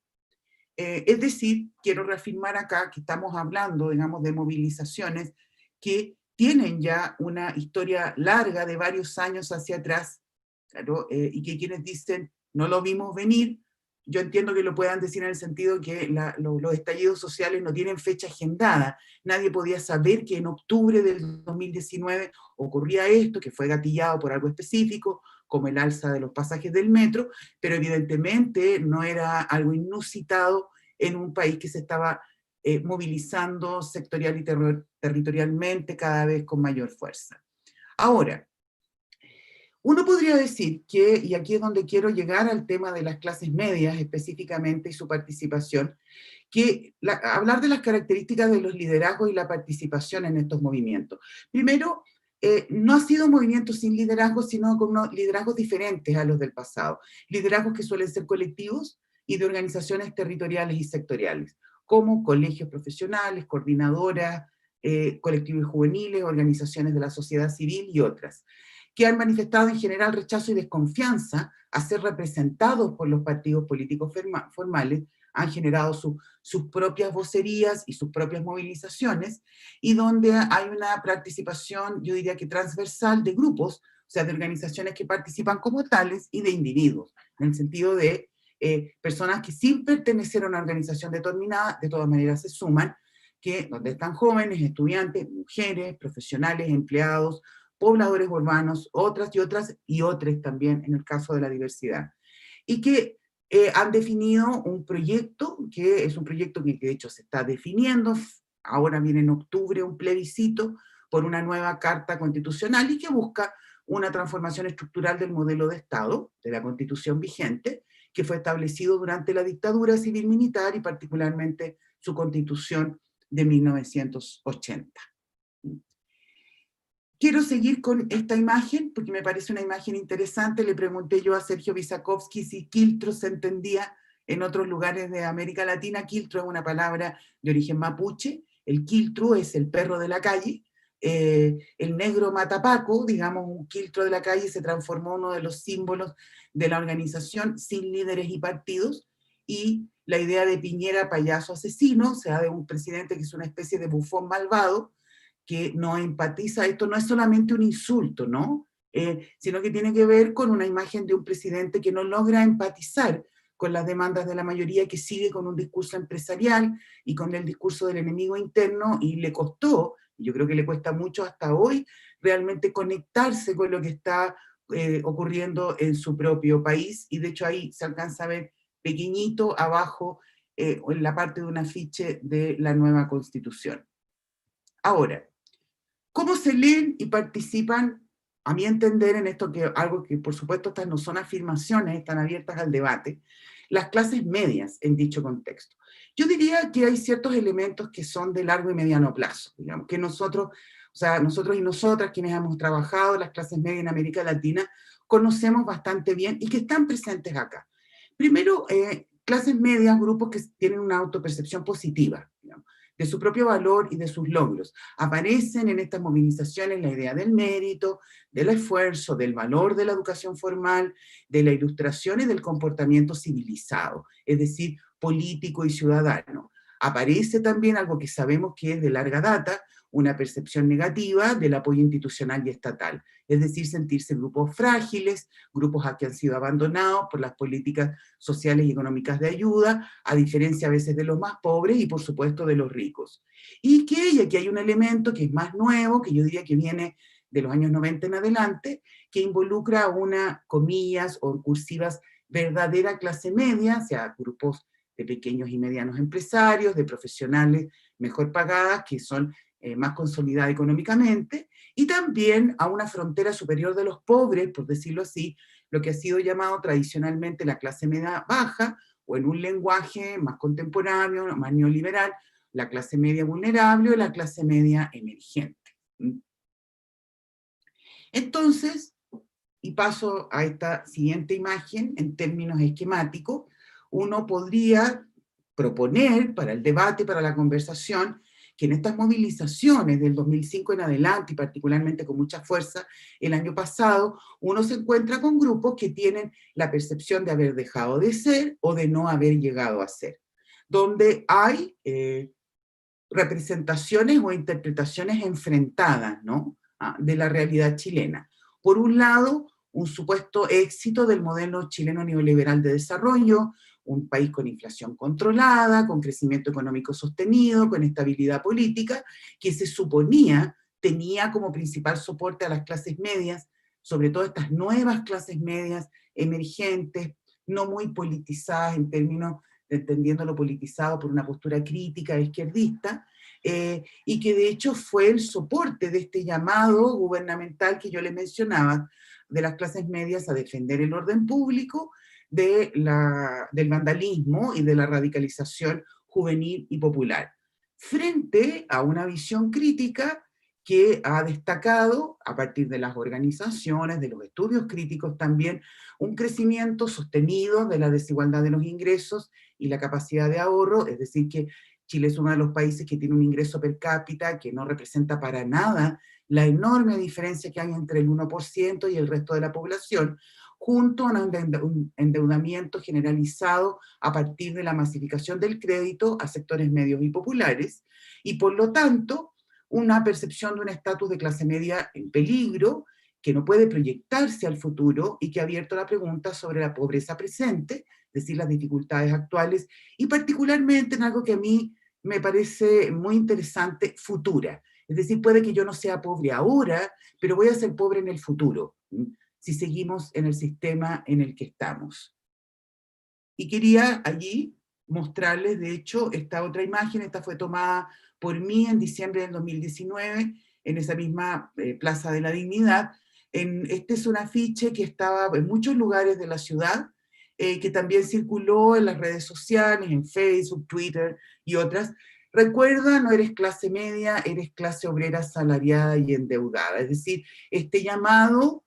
Es decir, quiero reafirmar acá que estamos hablando, digamos, de movilizaciones que tienen ya una historia larga de varios años hacia atrás, claro, y que quienes dicen no lo vimos venir, yo entiendo que lo puedan decir en el sentido que los estallidos sociales no tienen fecha agendada. Nadie podía saber que en octubre del 2019 ocurría esto, que fue gatillado por algo específico, como el alza de los pasajes del metro, pero evidentemente no era algo inusitado en un país que se estaba movilizando sectorial y territorialmente cada vez con mayor fuerza. Ahora, uno podría decir que, y aquí es donde quiero llegar al tema de las clases medias específicamente y su participación, que hablar de las características de los liderazgos y la participación en estos movimientos. Primero, no ha sido un movimiento sin liderazgo, sino con unos liderazgos diferentes a los del pasado. Liderazgos que suelen ser colectivos y de organizaciones territoriales y sectoriales, como colegios profesionales, coordinadoras, colectivos juveniles, organizaciones de la sociedad civil y otras, que han manifestado en general rechazo y desconfianza a ser representados por los partidos políticos formales, han generado sus propias vocerías y sus propias movilizaciones, y donde hay una participación, yo diría que transversal, de grupos, o sea, de organizaciones que participan como tales y de individuos, en el sentido de personas que sin pertenecer a una organización determinada, de todas maneras se suman, que donde están jóvenes, estudiantes, mujeres, profesionales, empleados, pobladores urbanos, otras y otros también en el caso de la diversidad. Y que han definido un proyecto, que es un proyecto que de hecho se está definiendo, ahora viene en octubre un plebiscito por una nueva Carta Constitucional y que busca una transformación estructural del modelo de Estado, de la Constitución vigente, que fue establecido durante la dictadura civil-militar y particularmente su Constitución de 1980. Quiero seguir con esta imagen, porque me parece una imagen interesante. Le pregunté yo a Sergio Wisakovsky si quiltro se entendía en otros lugares de América Latina. Quiltro es una palabra de origen mapuche. El quiltro es el perro de la calle. El negro matapaco, digamos, un quiltro de la calle, se transformó en uno de los símbolos de la organización sin líderes y partidos. Y la idea de Piñera, payaso asesino, o sea, de un presidente que es una especie de bufón malvado, que no empatiza. Esto no es solamente un insulto, ¿no? Sino que tiene que ver con una imagen de un presidente que no logra empatizar con las demandas de la mayoría, que sigue con un discurso empresarial y con el discurso del enemigo interno, y le costó, y yo creo que le cuesta mucho hasta hoy, realmente conectarse con lo que está ocurriendo en su propio país, y de hecho ahí se alcanza a ver pequeñito abajo en la parte de un afiche de la nueva Constitución. Ahora, ¿cómo se leen y participan, a mi entender, en esto, que algo que por supuesto estas no son afirmaciones, están abiertas al debate, las clases medias en dicho contexto? Yo diría que hay ciertos elementos que son de largo y mediano plazo, digamos, que nosotros y nosotras, quienes hemos trabajado en las clases medias en América Latina, conocemos bastante bien y que están presentes acá. Primero, clases medias, grupos que tienen una autopercepción positiva, digamos, de su propio valor y de sus logros. Aparecen en estas movilizaciones la idea del mérito, del esfuerzo, del valor de la educación formal, de la ilustración y del comportamiento civilizado, es decir, político y ciudadano. Aparece también algo que sabemos que es de larga data, una percepción negativa del apoyo institucional y estatal, es decir, sentirse grupos frágiles, grupos que han sido abandonados por las políticas sociales y económicas de ayuda, a diferencia a veces de los más pobres y por supuesto de los ricos. Y aquí hay un elemento que es más nuevo, que yo diría que viene de los años 90 en adelante, que involucra a una, comillas o cursivas, verdadera clase media, o sea, grupos de pequeños y medianos empresarios, de profesionales mejor pagadas, que son más consolidada económicamente, y también a una frontera superior de los pobres, por decirlo así, lo que ha sido llamado tradicionalmente la clase media baja, o en un lenguaje más contemporáneo, más neoliberal, la clase media vulnerable o la clase media emergente. Entonces, y paso a esta siguiente imagen, en términos esquemáticos, uno podría proponer para el debate, para la conversación, que en estas movilizaciones del 2005 en adelante, y particularmente con mucha fuerza el año pasado, uno se encuentra con grupos que tienen la percepción de haber dejado de ser o de no haber llegado a ser, donde hay representaciones o interpretaciones enfrentadas, ¿no?, de la realidad chilena. Por un lado, un supuesto éxito del modelo chileno neoliberal de desarrollo, un país con inflación controlada, con crecimiento económico sostenido, con estabilidad política, que se suponía tenía como principal soporte a las clases medias, sobre todo estas nuevas clases medias emergentes, no muy politizadas en términos de entendiendo lo politizado por una postura crítica izquierdista, y que de hecho fue el soporte de este llamado gubernamental que yo le mencionaba, de las clases medias a defender el orden público, del vandalismo y de la radicalización juvenil y popular, frente a una visión crítica que ha destacado, a partir de las organizaciones, de los estudios críticos también, un crecimiento sostenido de la desigualdad de los ingresos y la capacidad de ahorro, es decir, que Chile es uno de los países que tiene un ingreso per cápita que no representa para nada la enorme diferencia que hay entre el 1% y el resto de la población, junto a un endeudamiento generalizado a partir de la masificación del crédito a sectores medios y populares, y por lo tanto, una percepción de un estatus de clase media en peligro, que no puede proyectarse al futuro y que ha abierto la pregunta sobre la pobreza presente, es decir, las dificultades actuales, y particularmente en algo que a mí me parece muy interesante, futura. Es decir, puede que yo no sea pobre ahora, pero voy a ser pobre en el futuro, si seguimos en el sistema en el que estamos. Y quería allí mostrarles, de hecho, esta otra imagen. Esta fue tomada por mí en diciembre del 2019, en esa misma Plaza de la Dignidad. Este es un afiche que estaba en muchos lugares de la ciudad, que también circuló en las redes sociales, en Facebook, Twitter y otras. Recuerda, no eres clase media, eres clase obrera asalariada y endeudada. Es decir, este llamado,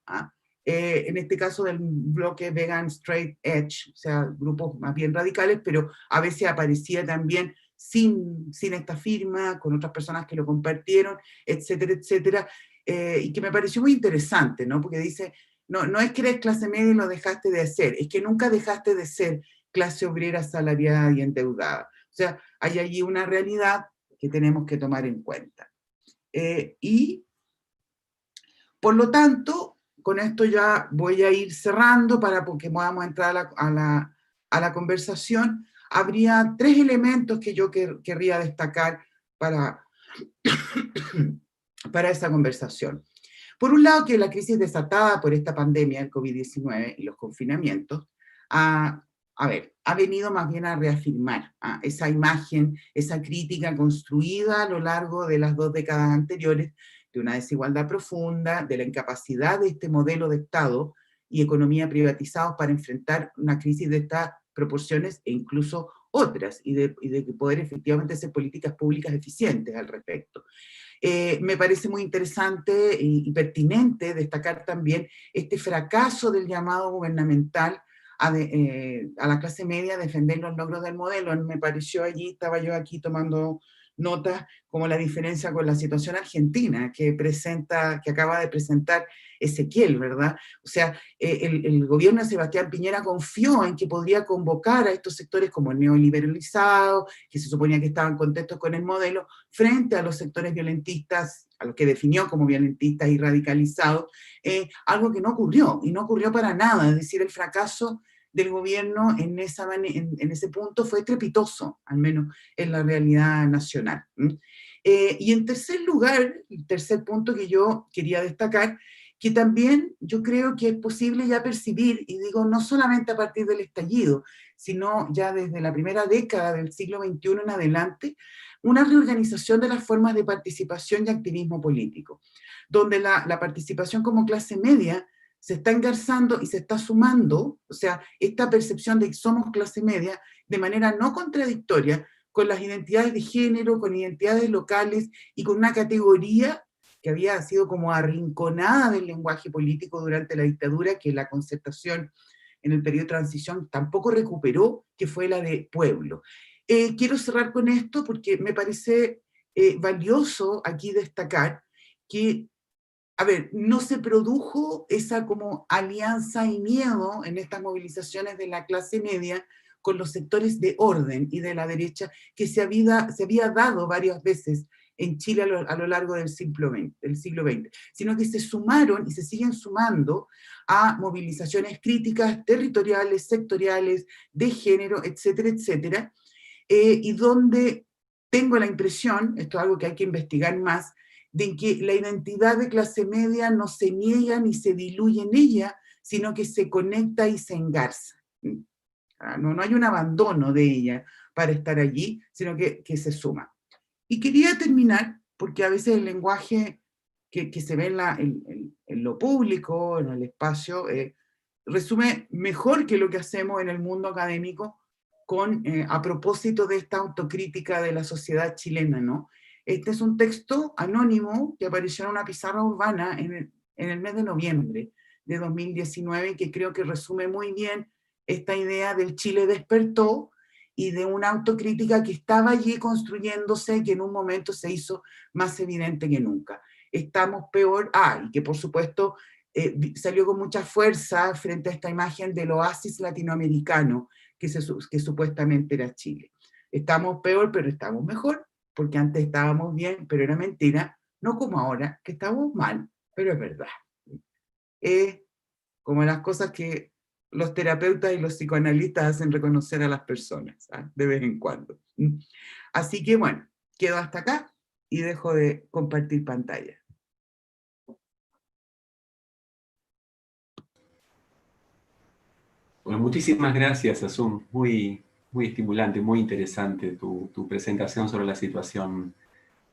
en este caso del bloque Vegan Straight Edge, o sea, grupos más bien radicales, pero a veces aparecía también sin esta firma, con otras personas que lo compartieron, etcétera, etcétera, y que me pareció muy interesante, ¿no? Porque dice, no es que eres clase media y lo dejaste de hacer, es que nunca dejaste de ser clase obrera asalariada y endeudada. O sea, hay allí una realidad que tenemos que tomar en cuenta. Y, por lo tanto, con esto ya voy a ir cerrando para que podamos entrar a la conversación. Habría tres elementos que yo querría destacar para esa conversación. Por un lado, que la crisis desatada por esta pandemia, el COVID-19 y los confinamientos, ha venido más bien a reafirmar esa imagen, esa crítica construida a lo largo de las 2 décadas anteriores, de una desigualdad profunda, de la incapacidad de este modelo de Estado y economía privatizados para enfrentar una crisis de estas proporciones e incluso otras, y de poder efectivamente hacer políticas públicas eficientes al respecto. Me parece muy interesante y pertinente destacar también este fracaso del llamado gubernamental a la clase media a defender los logros del modelo. Me pareció allí, estaba yo aquí tomando notas, como la diferencia con la situación argentina que acaba de presentar Ezequiel, ¿verdad? O sea, el gobierno de Sebastián Piñera confió en que podría convocar a estos sectores como neoliberalizados, que se suponía que estaban contentos con el modelo, frente a los sectores violentistas, a los que definió como violentistas y radicalizados, algo que no ocurrió, y no ocurrió para nada. Es decir, el fracaso del gobierno en ese punto fue estrepitoso, al menos en la realidad nacional. Y en tercer lugar, el tercer punto que yo quería destacar, que también yo creo que es posible ya percibir, y digo no solamente a partir del estallido, sino ya desde la primera década del siglo XXI en adelante, una reorganización de las formas de participación y activismo político, donde la participación como clase media se está engarzando y se está sumando, o sea, esta percepción de que somos clase media, de manera no contradictoria, con las identidades de género, con identidades locales y con una categoría que había sido como arrinconada del lenguaje político durante la dictadura, que la Concertación en el periodo de transición tampoco recuperó, que fue la de pueblo. Quiero cerrar con esto porque me parece valioso aquí destacar que, a ver, no se produjo esa como alianza y miedo en estas movilizaciones de la clase media con los sectores de orden y de la derecha que se había dado varias veces en Chile a lo largo del siglo XX, sino que se sumaron y se siguen sumando a movilizaciones críticas territoriales, sectoriales, de género, etcétera, etcétera, y donde tengo la impresión, esto es algo que hay que investigar más, de que la identidad de clase media no se niega ni se diluye en ella, sino que se conecta y se engarza. No hay un abandono de ella para estar allí, sino que se suma. Y quería terminar, porque a veces el lenguaje que se ve en lo público, en el espacio, resume mejor que lo que hacemos en el mundo académico a propósito de esta autocrítica de la sociedad chilena, ¿no? Este es un texto anónimo que apareció en una pizarra urbana en el mes de noviembre de 2019, que creo que resume muy bien esta idea del Chile despertó y de una autocrítica que estaba allí construyéndose, que en un momento se hizo más evidente que nunca. Estamos peor, y que por supuesto salió con mucha fuerza frente a esta imagen del oasis latinoamericano que supuestamente era Chile. Estamos peor, pero estamos mejor, porque antes estábamos bien, pero era mentira, no como ahora, que estamos mal, pero es verdad. Como las cosas que los terapeutas y los psicoanalistas hacen reconocer a las personas, de vez en cuando. Así que bueno, quedo hasta acá y dejo de compartir pantalla. Bueno, muchísimas gracias, Asun. Muy estimulante, muy interesante tu presentación sobre la situación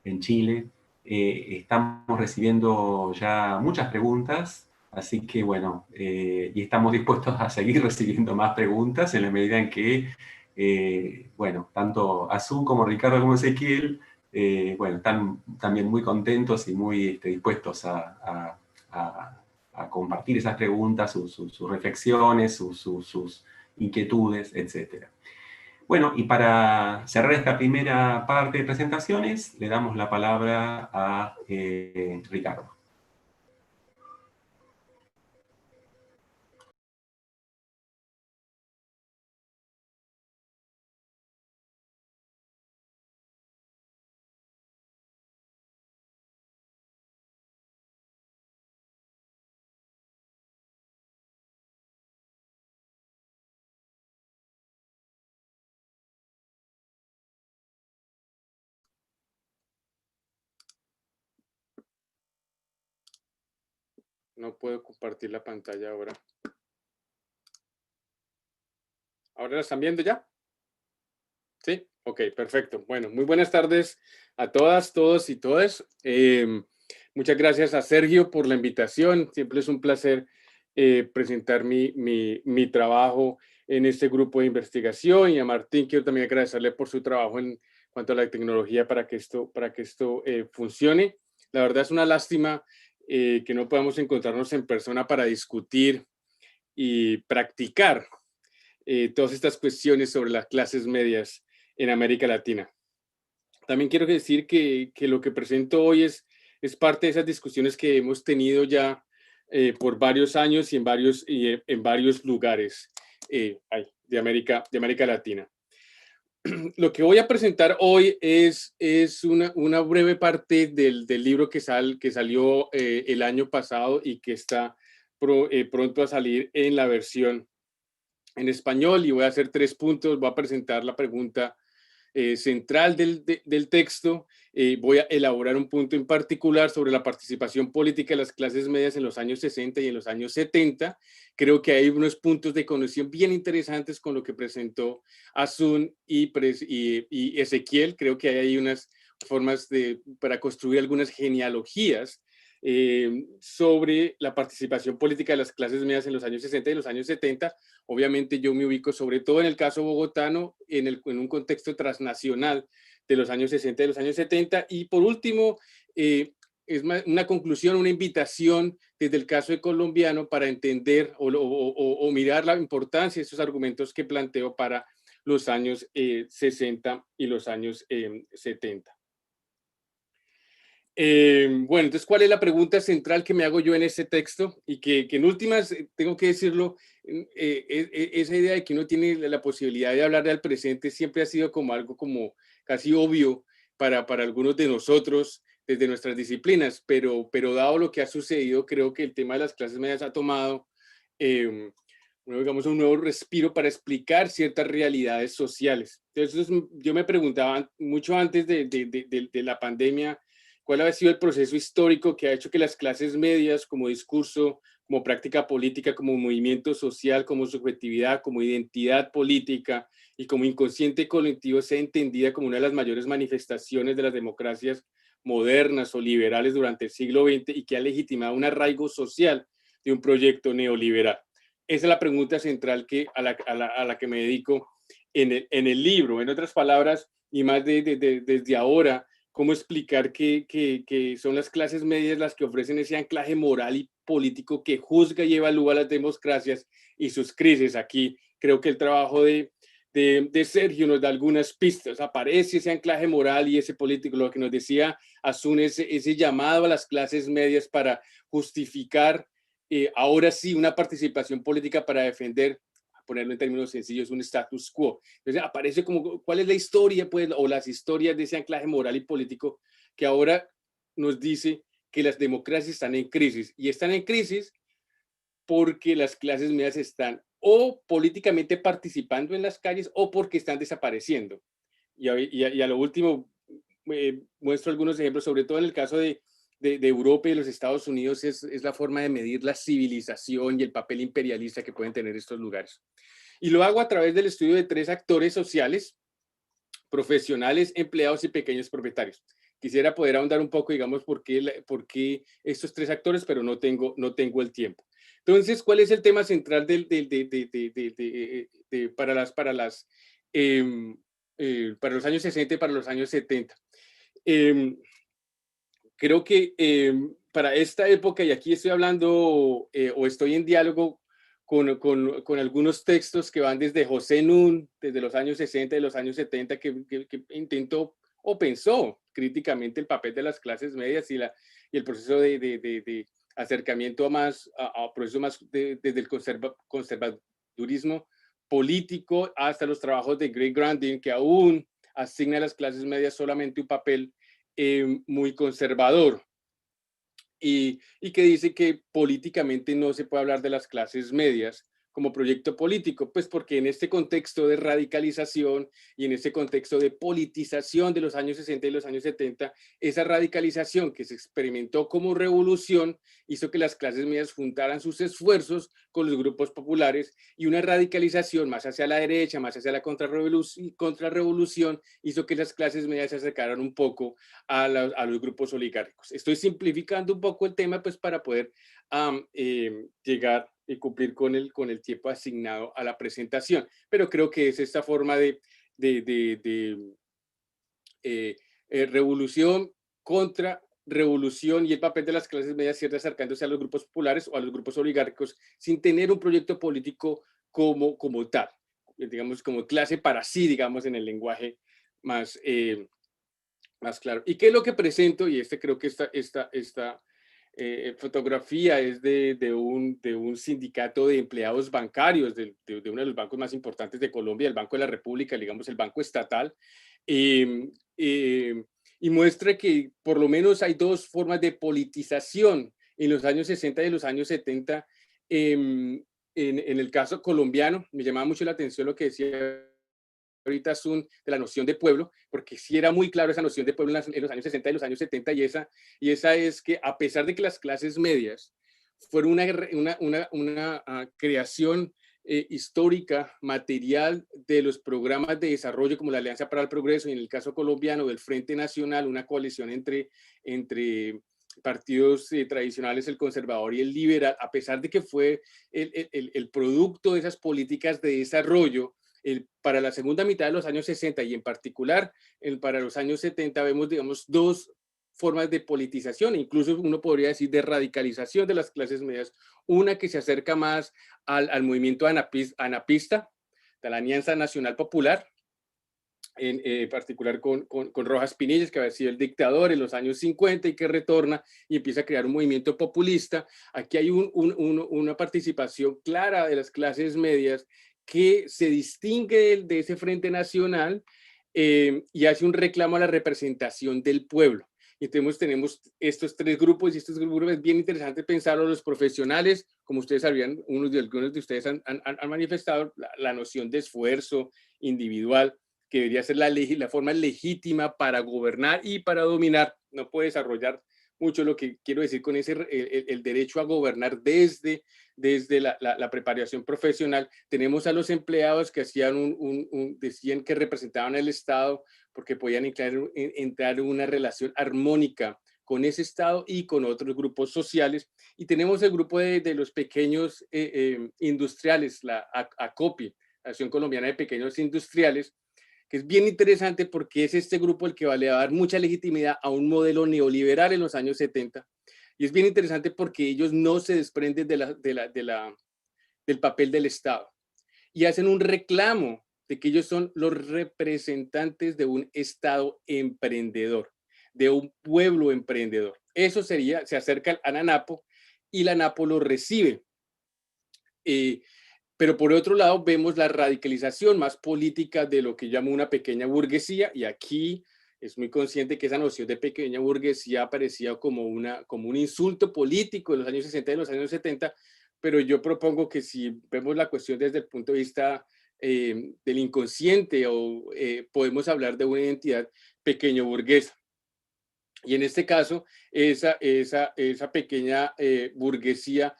en Chile. Estamos recibiendo ya muchas preguntas, así que bueno, y estamos dispuestos a seguir recibiendo más preguntas en la medida en que, bueno, tanto Asun como Ricardo como Ezequiel, bueno, están también muy contentos y muy dispuestos a compartir esas preguntas, sus reflexiones, sus inquietudes, etc. Bueno, y para cerrar esta primera parte de presentaciones, le damos la palabra a Ricardo. No puedo compartir la pantalla ahora. ¿Ahora la están viendo ya? Sí, ok, perfecto. Bueno, muy buenas tardes a todas, todos y todas. Muchas gracias a Sergio por la invitación. Siempre es un placer presentar mi trabajo en este grupo de investigación, y a Martín quiero también agradecerle por su trabajo en cuanto a la tecnología para que esto funcione. La verdad es una lástima que no podamos encontrarnos en persona para discutir y practicar todas estas cuestiones sobre las clases medias en América Latina. También quiero decir que lo que presento hoy es parte de esas discusiones que hemos tenido ya por varios años y en varios lugares de América Latina. Lo que voy a presentar hoy es una breve parte del libro que salió el año pasado y que está pronto a salir en la versión en español, y voy a hacer 3 puntos. Voy a presentar la pregunta central del texto. Voy a elaborar un punto en particular sobre la participación política de las clases medias en los años 60 y en los años 70. Creo que hay unos puntos de conexión bien interesantes con lo que presentó Asun y Ezequiel. Creo que hay unas formas para construir algunas genealogías sobre la participación política de las clases medias en los años 60 y los años 70. Obviamente yo me ubico sobre todo en el caso bogotano, en un contexto transnacional de los años 60 y los años 70. Y por último, es una conclusión, una invitación desde el caso colombiano para entender o mirar la importancia de esos argumentos que planteo para los años 60 y los años 70. Bueno, entonces, ¿cuál es la pregunta central que me hago yo en este texto? Y que en últimas, tengo que decirlo, esa idea de que uno tiene la posibilidad de hablar del presente siempre ha sido como algo como casi obvio para algunos de nosotros desde nuestras disciplinas, pero dado lo que ha sucedido, creo que el tema de las clases medias ha tomado digamos, un nuevo respiro para explicar ciertas realidades sociales. Entonces, yo me preguntaba mucho antes de la pandemia, ¿cuál ha sido el proceso histórico que ha hecho que las clases medias, como discurso, como práctica política, como movimiento social, como subjetividad, como identidad política y como inconsciente colectivo, sea entendida como una de las mayores manifestaciones de las democracias modernas o liberales durante el siglo XX y que ha legitimado un arraigo social de un proyecto neoliberal? Esa es la pregunta central a la que me dedico en el libro. En otras palabras, y más desde ahora, cómo explicar que son las clases medias las que ofrecen ese anclaje moral y político que juzga y evalúa las democracias y sus crisis. Aquí creo que el trabajo de Sergio nos da algunas pistas. Aparece ese anclaje moral y ese político, lo que nos decía Asun, ese llamado a las clases medias para justificar ahora sí una participación política para defender, ponerlo en términos sencillos, un status quo. Entonces aparece como cuál es la historia, pues, o las historias de ese anclaje moral y político que ahora nos dice que las democracias están en crisis, y están en crisis porque las clases medias están o políticamente participando en las calles o porque están desapareciendo. Y a lo último, muestro algunos ejemplos, sobre todo en el caso de Europa y los Estados Unidos, es la forma de medir la civilización y el papel imperialista que pueden tener estos lugares. Y lo hago a través del estudio de 3 actores sociales, profesionales, empleados y pequeños propietarios. Quisiera poder ahondar un poco, digamos, por qué estos 3 actores, pero no tengo el tiempo. Entonces, ¿cuál es el tema central para los años 60 y para los años 70? Creo que para esta época, y aquí estoy hablando o estoy en diálogo con algunos textos que van desde José Nun, desde los años 60 y los años 70, que intentó o pensó críticamente el papel de las clases medias y el proceso de acercamiento a procesos más desde el conservadurismo político hasta los trabajos de Greg Grandin, que aún asigna a las clases medias solamente un papel muy conservador y que dice que políticamente no se puede hablar de las clases medias como proyecto político, pues porque en este contexto de radicalización y en este contexto de politización de los años 60 y los años 70, esa radicalización que se experimentó como revolución hizo que las clases medias juntaran sus esfuerzos con los grupos populares, y una radicalización más hacia la derecha, más hacia la contrarrevolución, hizo que las clases medias se acercaran un poco a los grupos oligárquicos. Estoy simplificando un poco el tema, pues para poder llegar y cumplir con el tiempo asignado a la presentación, pero creo que es esta forma de revolución contra revolución y el papel de las clases medias siempre acercándose a los grupos populares o a los grupos oligárquicos sin tener un proyecto político como tal, digamos, como clase para sí, digamos, en el lenguaje más claro. ¿Y qué es lo que presento? Y creo que esta fotografía es de un sindicato de empleados bancarios de uno de los bancos más importantes de Colombia, el Banco de la República, digamos el banco estatal, y muestra que por lo menos hay 2 formas de politización en los años 60 y los años 70. En el caso colombiano, me llamaba mucho la atención lo que decía ahorita, Sun, de la noción de pueblo, porque sí era muy claro esa noción de pueblo en los años 60 y los años 70, y esa es que a pesar de que las clases medias fueron una creación histórica, material de los programas de desarrollo como la Alianza para el Progreso y en el caso colombiano del Frente Nacional, una coalición entre partidos tradicionales, el conservador y el liberal, a pesar de que fue el producto de esas políticas de desarrollo, para la segunda mitad de los años 60 y en particular para los años 70 vemos, digamos, dos formas de politización, incluso uno podría decir de radicalización de las clases medias, una que se acerca más al movimiento anapista, de la Alianza Nacional Popular, en particular con Rojas Pinillos, que había sido el dictador en los años 50 y que retorna y empieza a crear un movimiento populista. Aquí hay una participación clara de las clases medias que se distingue de ese Frente Nacional y hace un reclamo a la representación del pueblo. Entonces tenemos estos tres grupos y estos grupos es bien interesante pensarlo los profesionales, como ustedes sabían, algunos de ustedes han manifestado la noción de esfuerzo individual, que debería ser la forma legítima para gobernar y para dominar. No puede desarrollar mucho lo que quiero decir con el derecho a gobernar desde la preparación profesional. Tenemos a los empleados que hacían decían que representaban el Estado porque podían entrar en una relación armónica con ese Estado y con otros grupos sociales. Y tenemos el grupo de los pequeños industriales, la ACOPI, Asociación Colombiana de Pequeños Industriales, que es bien interesante porque es este grupo el que va a dar mucha legitimidad a un modelo neoliberal en los años 70. Y es bien interesante porque ellos no se desprenden del papel del Estado y hacen un reclamo de que ellos son los representantes de un Estado emprendedor, de un pueblo emprendedor. Eso sería, se acerca a la NAPO y la NAPO lo recibe. Pero por otro lado vemos la radicalización más política de lo que llamo una pequeña burguesía, y aquí es muy consciente que esa noción de pequeña burguesía aparecía como un insulto político en los años 60 y los años 70, pero yo propongo que si vemos la cuestión desde el punto de vista del inconsciente, podemos hablar de una identidad pequeño burguesa. Y en este caso, esa pequeña burguesía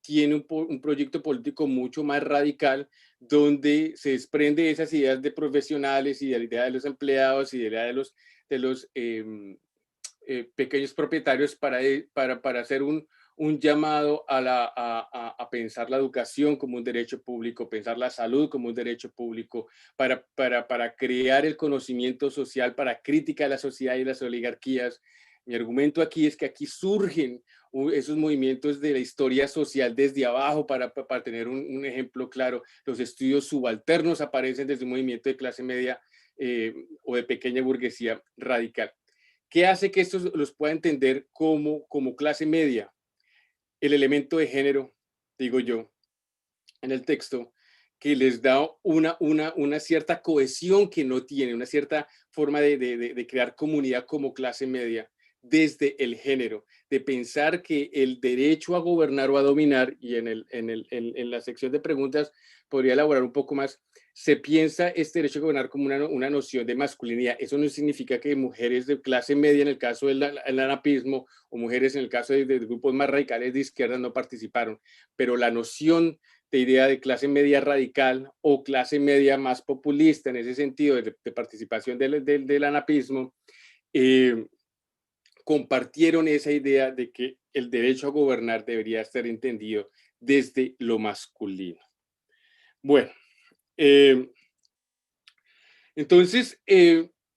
tiene un proyecto político mucho más radical, donde se desprende de esas ideas de profesionales y de la idea de los empleados y de la idea de los pequeños propietarios para hacer un llamado a pensar la educación como un derecho público, pensar la salud como un derecho público, para crear el conocimiento social, para crítica de la sociedad y las oligarquías. Mi argumento aquí es que aquí surgen esos movimientos de la historia social desde abajo para tener un ejemplo claro. Los estudios subalternos aparecen desde un movimiento de clase media o de pequeña burguesía radical. ¿Qué hace que estos los pueda entender como clase media? El elemento de género, digo yo, en el texto, que les da una cierta cohesión que no tiene, una cierta forma de crear comunidad como clase media desde el género, de pensar que el derecho a gobernar o a dominar, y en la sección de preguntas podría elaborar un poco más, se piensa este derecho a gobernar como una noción de masculinidad. Eso no significa que mujeres de clase media, en el caso del anapismo, o mujeres en el caso de grupos más radicales de izquierda no participaron, pero la noción de idea de clase media radical o clase media más populista en ese sentido de participación del anapismo, compartieron esa idea de que el derecho a gobernar debería ser entendido desde lo masculino. Bueno, entonces,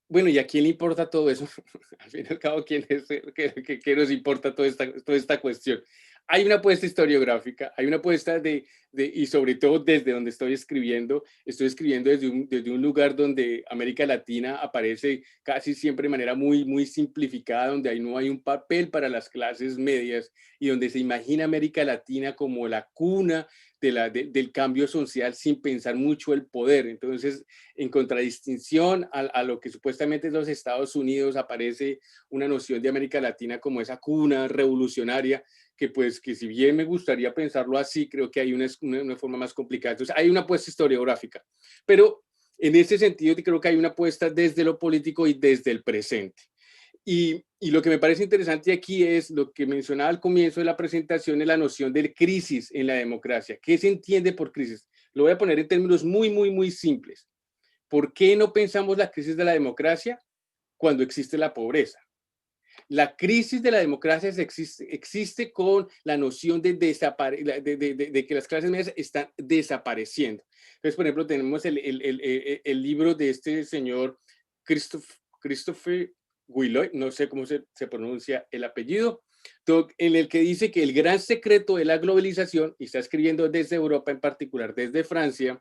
bueno, ¿y a quién le importa todo eso? Al fin y al cabo, ¿quién es que nos importa toda esta cuestión? Hay una apuesta historiográfica, hay una apuesta y sobre todo desde donde estoy escribiendo desde un lugar donde América Latina aparece casi siempre de manera muy, muy simplificada, donde ahí no hay un papel para las clases medias y donde se imagina América Latina como la cuna del cambio social sin pensar mucho el poder. Entonces, en contradistinción a lo que supuestamente es los Estados Unidos, aparece una noción de América Latina como esa cuna revolucionaria, que si bien me gustaría pensarlo así, creo que hay una forma más complicada. Entonces, hay una apuesta historiográfica. Pero En ese sentido, creo que hay una apuesta desde lo político y desde el presente. Y lo que me parece interesante aquí es lo que mencionaba al comienzo de la presentación, es la noción de crisis en la democracia. ¿Qué se entiende por crisis? Lo voy a poner en términos muy simples. ¿Por qué no pensamos la crisis de la democracia cuando existe la pobreza? La crisis de la democracia existe con la noción de que las clases medias están desapareciendo. Entonces, por ejemplo, tenemos el libro de este señor Christopher Guilloy, no sé cómo se pronuncia el apellido, en el que dice que el gran secreto de la globalización, y está escribiendo desde Europa, en particular desde Francia,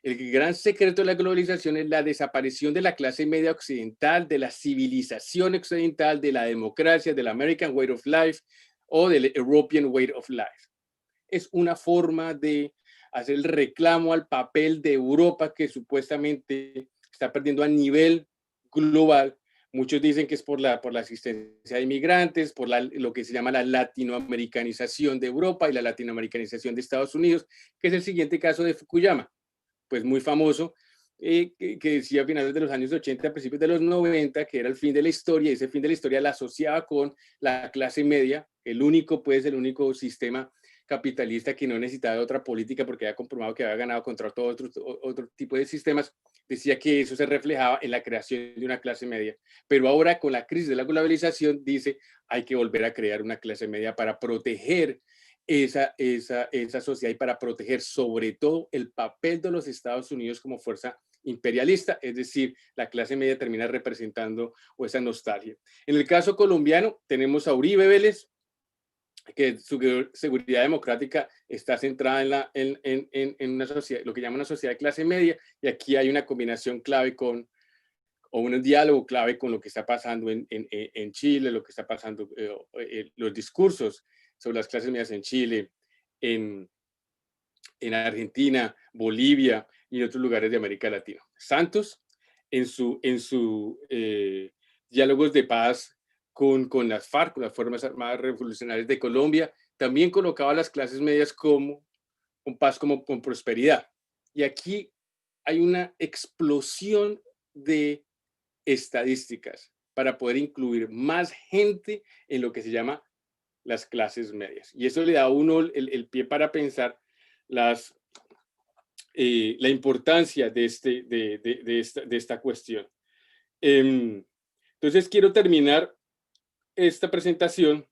el gran secreto de la globalización es la desaparición de la clase media occidental, de la civilización occidental, de la democracia, del American Way of Life o del European Way of Life. Es una forma de hacer el reclamo al papel de Europa que supuestamente está perdiendo a nivel global. Muchos dicen que es por la asistencia de inmigrantes, por lo que se llama la latinoamericanización de Europa y la latinoamericanización de Estados Unidos, que es el siguiente caso de Fukuyama, pues muy famoso, que decía a finales de los años 80, a principios de los 90, que era el fin de la historia, y ese fin de la historia la asociaba con la clase media, el único sistema capitalista que no necesitaba de otra política porque había comprobado que había ganado contra todo otro tipo de sistemas. Decía que eso se reflejaba en la creación de una clase media. Pero ahora, con la crisis de la globalización, dice, hay que volver a crear una clase media para proteger esa sociedad y para proteger sobre todo el papel de los Estados Unidos como fuerza imperialista, es decir, la clase media termina representando esa nostalgia. En el caso colombiano tenemos a Uribe Vélez, que su seguridad democrática está centrada en una sociedad, lo que llaman una sociedad de clase media, y aquí hay una combinación clave o un diálogo clave con lo que está pasando en Chile, lo que está pasando, los discursos sobre las clases medias en Chile, en Argentina, Bolivia y en otros lugares de América Latina. Santos, en su diálogos de paz con las FARC, con las Fuerzas Armadas Revolucionarias de Colombia, también colocaba a las clases medias con paz, como con prosperidad. Y aquí hay una explosión de estadísticas para poder incluir más gente en lo que se llama las clases medias. Y eso le da a uno el pie para pensar la importancia de esta cuestión. Entonces quiero terminar esta presentación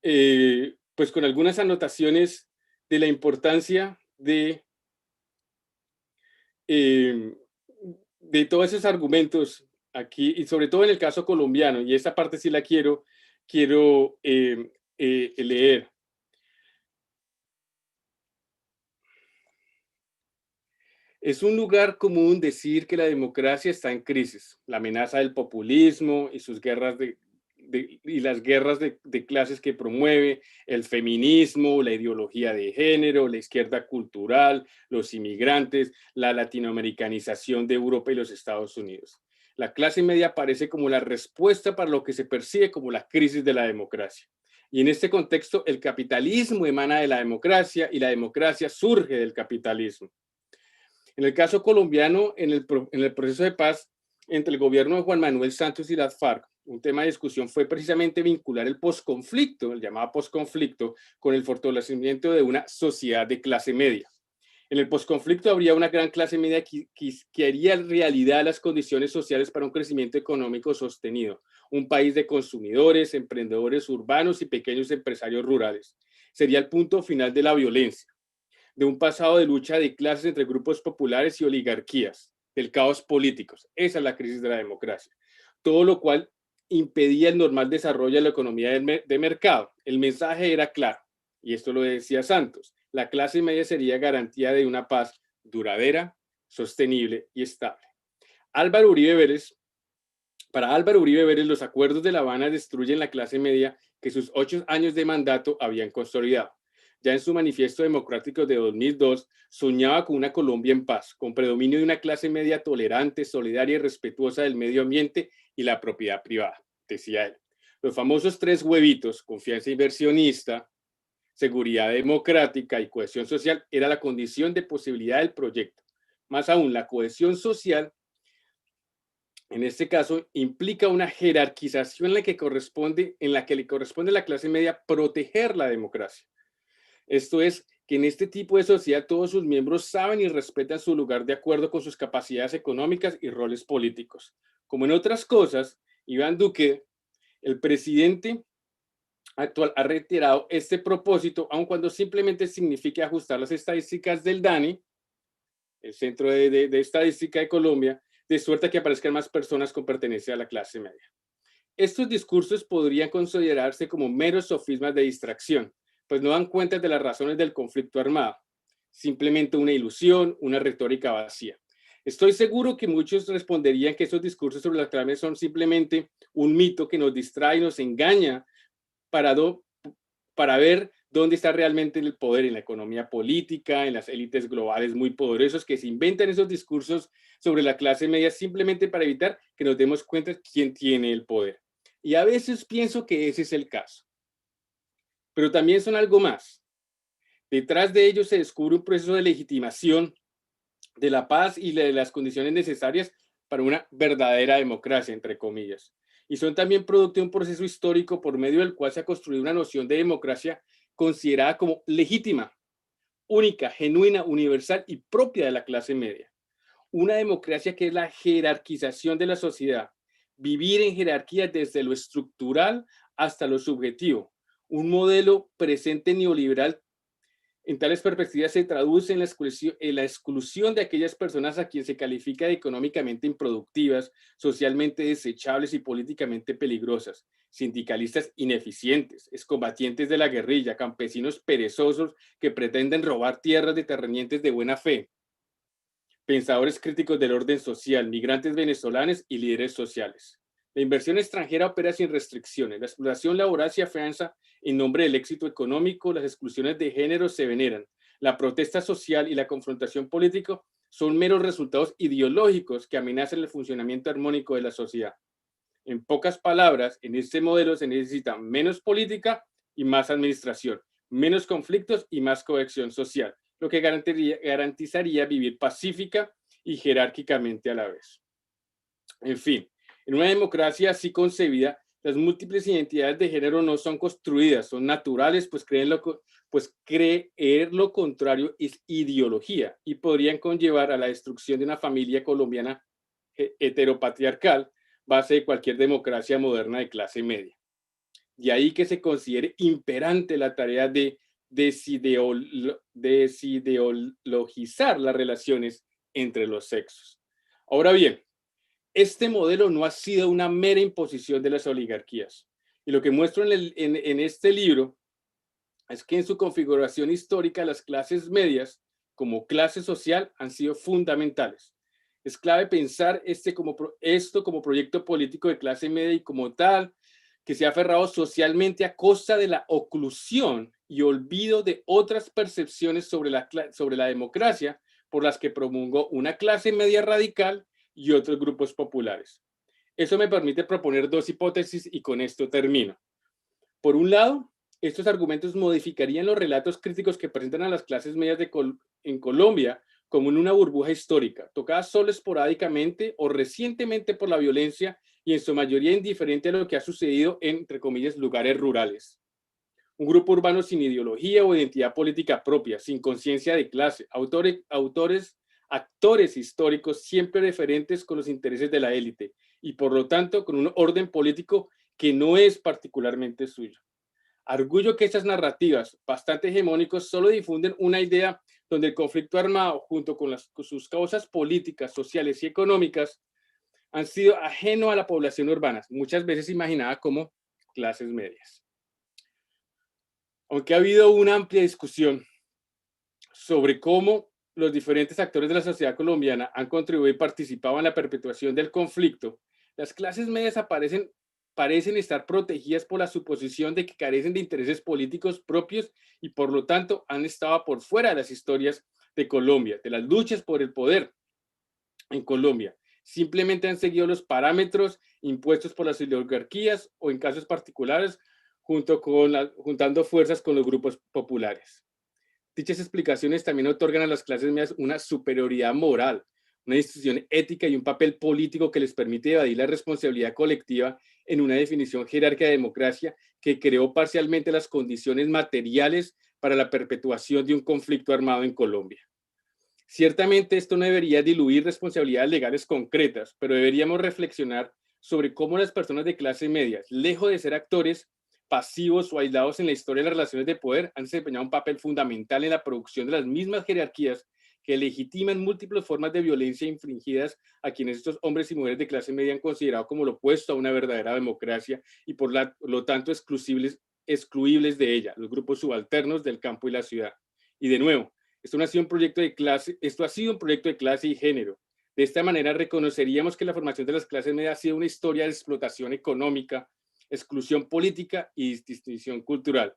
pues con algunas anotaciones de la importancia de todos esos argumentos aquí, y sobre todo en el caso colombiano, y esta parte sí la quiero leer. Es un lugar común decir que la democracia está en crisis. La amenaza del populismo y sus guerras y las guerras de clases que promueve, el feminismo, la ideología de género, la izquierda cultural, los inmigrantes, la latinoamericanización de Europa y los Estados Unidos. La clase media aparece como la respuesta para lo que se percibe como la crisis de la democracia. Y en este contexto, el capitalismo emana de la democracia y la democracia surge del capitalismo. En el caso colombiano, en el proceso de paz entre el gobierno de Juan Manuel Santos y las FARC, un tema de discusión fue precisamente vincular el posconflicto, el llamado posconflicto, con el fortalecimiento de una sociedad de clase media. En el posconflicto habría una gran clase media que haría realidad las condiciones sociales para un crecimiento económico sostenido, un país de consumidores, emprendedores urbanos y pequeños empresarios rurales. Sería el punto final de la violencia, de un pasado de lucha de clases entre grupos populares y oligarquías, del caos político. Esa es la crisis de la democracia. Todo lo cual impedía el normal desarrollo de la economía de mercado. El mensaje era claro, y esto lo decía Santos: la clase media sería garantía de una paz duradera, sostenible y estable. Para Álvaro Uribe Vélez, los acuerdos de La Habana destruyen la clase media que sus 8 años de mandato habían consolidado. Ya en su manifiesto democrático de 2002, soñaba con una Colombia en paz, con predominio de una clase media tolerante, solidaria y respetuosa del medio ambiente y la propiedad privada, decía él. Los famosos 3 huevitos, confianza inversionista, seguridad democrática y cohesión social, era la condición de posibilidad del proyecto. Más aún, la cohesión social, en este caso, implica una jerarquización en la que le corresponde a la clase media proteger la democracia. Esto es, que en este tipo de sociedad todos sus miembros saben y respetan su lugar de acuerdo con sus capacidades económicas y roles políticos. Como en otras cosas, Iván Duque, el presidente actual, ha reiterado este propósito, aun cuando simplemente signifique ajustar las estadísticas del DANI, el Centro de Estadística de Colombia, de suerte que aparezcan más personas con pertenencia a la clase media. Estos discursos podrían considerarse como meros sofismas de distracción, pues no dan cuenta de las razones del conflicto armado, simplemente una ilusión, una retórica vacía. Estoy seguro que muchos responderían que esos discursos sobre las clases son simplemente un mito que nos distrae y nos engaña para ver dónde está realmente el poder en la economía política, en las élites globales muy poderosos que se inventan esos discursos sobre la clase media simplemente para evitar que nos demos cuenta de quién tiene el poder. Y a veces pienso que ese es el caso. Pero también son algo más. Detrás de ellos se descubre un proceso de legitimación de la paz y de las condiciones necesarias para una verdadera democracia, entre comillas. Y son también producto de un proceso histórico por medio del cual se ha construido una noción de democracia considerada como legítima, única, genuina, universal y propia de la clase media. Una democracia que es la jerarquización de la sociedad, vivir en jerarquía desde lo estructural hasta lo subjetivo. Un modelo presente neoliberal en tales perspectivas se traduce en la exclusión de aquellas personas a quien se califica de económicamente improductivas, socialmente desechables y políticamente peligrosas, sindicalistas ineficientes, excombatientes de la guerrilla, campesinos perezosos que pretenden robar tierras de terratenientes de buena fe, pensadores críticos del orden social, migrantes venezolanos y líderes sociales. La inversión extranjera opera sin restricciones. La explotación laboral se afianza en nombre del éxito económico. Las exclusiones de género se veneran. La protesta social y la confrontación política son meros resultados ideológicos que amenazan el funcionamiento armónico de la sociedad. En pocas palabras, en este modelo se necesita menos política y más administración, menos conflictos y más cohesión social, lo que garantizaría vivir pacífica y jerárquicamente a la vez. En fin, en una democracia así concebida, las múltiples identidades de género no son construidas, son naturales, pues creer lo contrario es ideología y podrían conllevar a la destrucción de una familia colombiana heteropatriarcal, base de cualquier democracia moderna de clase media. De ahí que se considere imperante la tarea de desideologizar las relaciones entre los sexos. Ahora bien, este modelo no ha sido una mera imposición de las oligarquías. Y lo que muestro en este libro es que en su configuración histórica las clases medias como clase social han sido fundamentales. Es clave pensar esto como proyecto político de clase media y como tal, que se ha aferrado socialmente a costa de la oclusión y olvido de otras percepciones sobre la democracia por las que promulgó una clase media radical y otros grupos populares. Eso me permite proponer dos hipótesis y con esto termino. Por un lado, estos argumentos modificarían los relatos críticos que presentan a las clases medias en Colombia como en una burbuja histórica, tocada solo esporádicamente o recientemente por la violencia y en su mayoría indiferente a lo que ha sucedido en, entre comillas, lugares rurales. Un grupo urbano sin ideología o identidad política propia, sin conciencia de clase, actores históricos siempre referentes con los intereses de la élite y por lo tanto con un orden político que no es particularmente suyo. Arguyo que estas narrativas bastante hegemónicos solo difunden una idea donde el conflicto armado junto con sus causas políticas, sociales y económicas han sido ajeno a la población urbana, muchas veces imaginada como clases medias. Aunque ha habido una amplia discusión sobre cómo los diferentes actores de la sociedad colombiana han contribuido y participado en la perpetuación del conflicto, las clases medias parecen estar protegidas por la suposición de que carecen de intereses políticos propios y por lo tanto han estado por fuera de las historias de Colombia, de las luchas por el poder en Colombia. Simplemente han seguido los parámetros impuestos por las oligarquías o en casos particulares juntando fuerzas con los grupos populares. Dichas explicaciones también otorgan a las clases medias una superioridad moral, una institución ética y un papel político que les permite evadir la responsabilidad colectiva en una definición jerárquica de democracia que creó parcialmente las condiciones materiales para la perpetuación de un conflicto armado en Colombia. Ciertamente esto no debería diluir responsabilidades legales concretas, pero deberíamos reflexionar sobre cómo las personas de clase media, lejos de ser actores pasivos o aislados en la historia de las relaciones de poder, han desempeñado un papel fundamental en la producción de las mismas jerarquías que legitiman múltiples formas de violencia infringidas a quienes estos hombres y mujeres de clase media han considerado como lo opuesto a una verdadera democracia y por lo tanto excluibles de ella, los grupos subalternos del campo y la ciudad. Y de nuevo, esto ha sido un proyecto de clase y género. De esta manera reconoceríamos que la formación de las clases medias ha sido una historia de explotación económica, exclusión política y distinción cultural.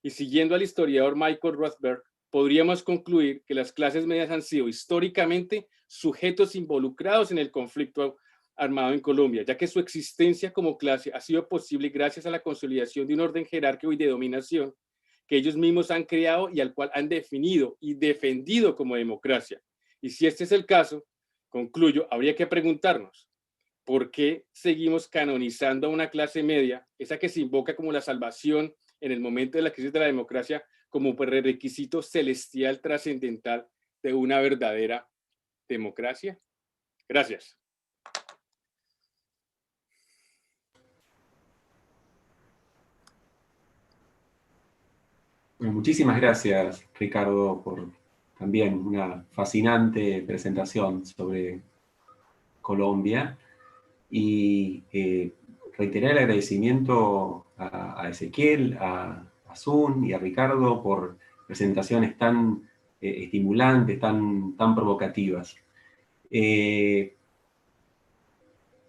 Y siguiendo al historiador Michael Rothberg, podríamos concluir que las clases medias han sido históricamente sujetos involucrados en el conflicto armado en Colombia, ya que su existencia como clase ha sido posible gracias a la consolidación de un orden jerárquico y de dominación que ellos mismos han creado y al cual han definido y defendido como democracia. Y si este es el caso, concluyo, habría que preguntarnos, ¿por qué seguimos canonizando a una clase media, esa que se invoca como la salvación en el momento de la crisis de la democracia, como requisito celestial trascendental de una verdadera democracia? Gracias. Bueno, muchísimas gracias, Ricardo, por también una fascinante presentación sobre Colombia. Y reiterar el agradecimiento a Ezequiel, a Sun y a Ricardo por presentaciones tan estimulantes, tan provocativas.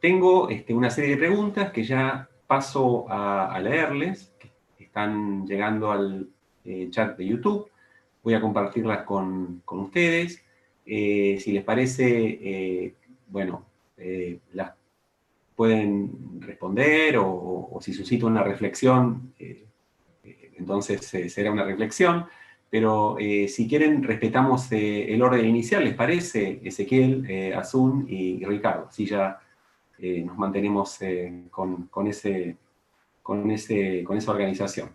Tengo una serie de preguntas que ya paso a leerles, que están llegando al chat de YouTube. Voy a compartirlas con ustedes. Si les parece, bueno, las pueden responder o si suscita una reflexión, entonces será una reflexión. Pero si quieren, respetamos el orden inicial, ¿les parece? Ezequiel, Azun y Ricardo. Así ya nos mantenemos con esa organización.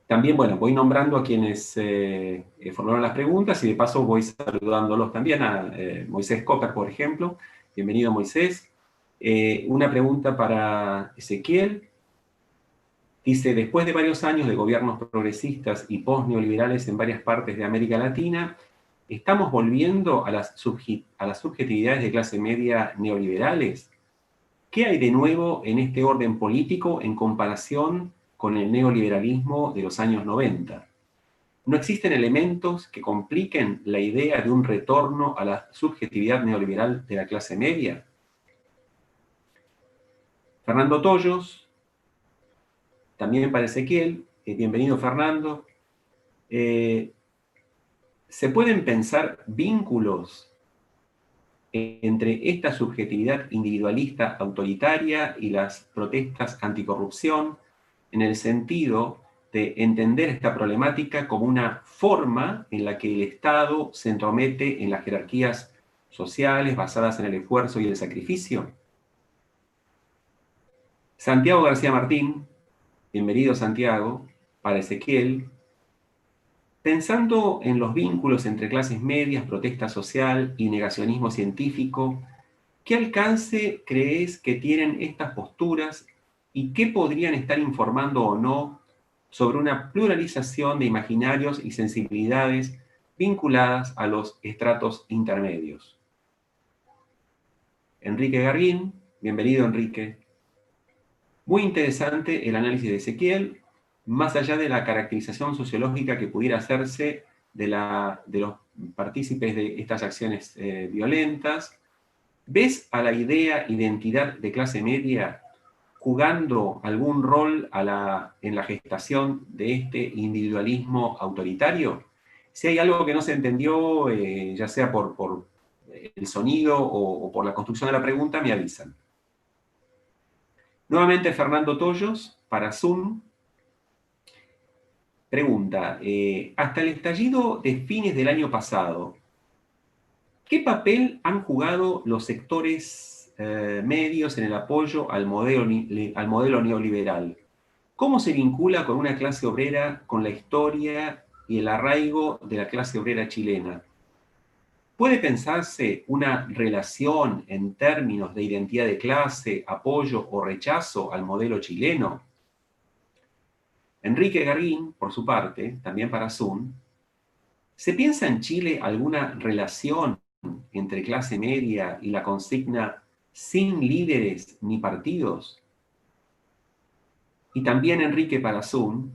También, bueno, voy nombrando a quienes formularon las preguntas y de paso voy saludándolos también a Moisés Copper, por ejemplo. Bienvenido, Moisés. Una pregunta para Ezequiel. Dice, después de varios años de gobiernos progresistas y post-neoliberales en varias partes de América Latina, ¿estamos volviendo a las subjetividades de clase media neoliberales? ¿Qué hay de nuevo en este orden político en comparación con el neoliberalismo de los años 90? ¿No existen elementos que compliquen la idea de un retorno a la subjetividad neoliberal de la clase media? Fernando Tollos, también para Ezequiel, bienvenido Fernando. ¿Se pueden pensar vínculos entre esta subjetividad individualista autoritaria y las protestas anticorrupción en el sentido de entender esta problemática como una forma en la que el Estado se entromete en las jerarquías sociales basadas en el esfuerzo y el sacrificio? Santiago García Martín, bienvenido Santiago, para Ezequiel. Pensando en los vínculos entre clases medias, protesta social y negacionismo científico, ¿qué alcance crees que tienen estas posturas y qué podrían estar informando o no sobre una pluralización de imaginarios y sensibilidades vinculadas a los estratos intermedios? Enrique Garguín, bienvenido Enrique. Muy interesante el análisis de Ezequiel, más allá de la caracterización sociológica que pudiera hacerse de los partícipes de estas acciones violentas. ¿Ves a la idea identidad de clase media jugando algún rol en la gestación de este individualismo autoritario? Si hay algo que no se entendió, ya sea por el sonido o por la construcción de la pregunta, me avisan. Nuevamente Fernando Tollos, para Zoom. pregunta, hasta el estallido de fines del año pasado, ¿qué papel han jugado los sectores medios en el apoyo al modelo neoliberal? ¿Cómo se vincula con una clase obrera con la historia y el arraigo de la clase obrera chilena? ¿Puede pensarse una relación en términos de identidad de clase, apoyo o rechazo al modelo chileno? Enrique Garín, por su parte, también para Zoom, ¿se piensa en Chile alguna relación entre clase media y la consigna sin líderes ni partidos? Y también Enrique para Zoom,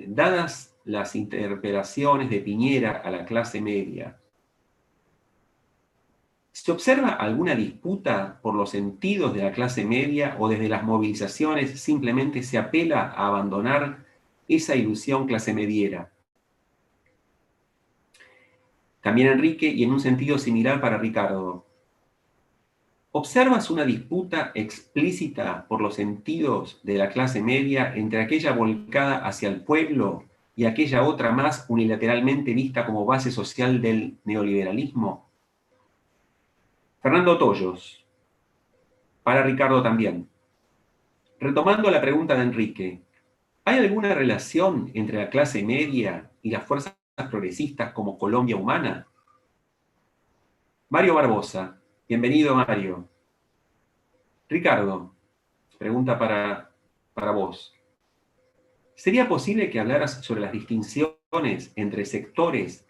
dadas las interpelaciones de Piñera a la clase media, ¿se observa alguna disputa por los sentidos de la clase media o desde las movilizaciones simplemente se apela a abandonar esa ilusión clase mediera? También Enrique, y en un sentido similar para Ricardo, ¿observas una disputa explícita por los sentidos de la clase media entre aquella volcada hacia el pueblo y aquella otra más unilateralmente vista como base social del neoliberalismo? Fernando Toyos, para Ricardo también. Retomando la pregunta de Enrique, ¿hay alguna relación entre la clase media y las fuerzas progresistas como Colombia Humana? Mario Barbosa, bienvenido Mario. Ricardo, pregunta para vos. ¿Sería posible que hablaras sobre las distinciones entre sectores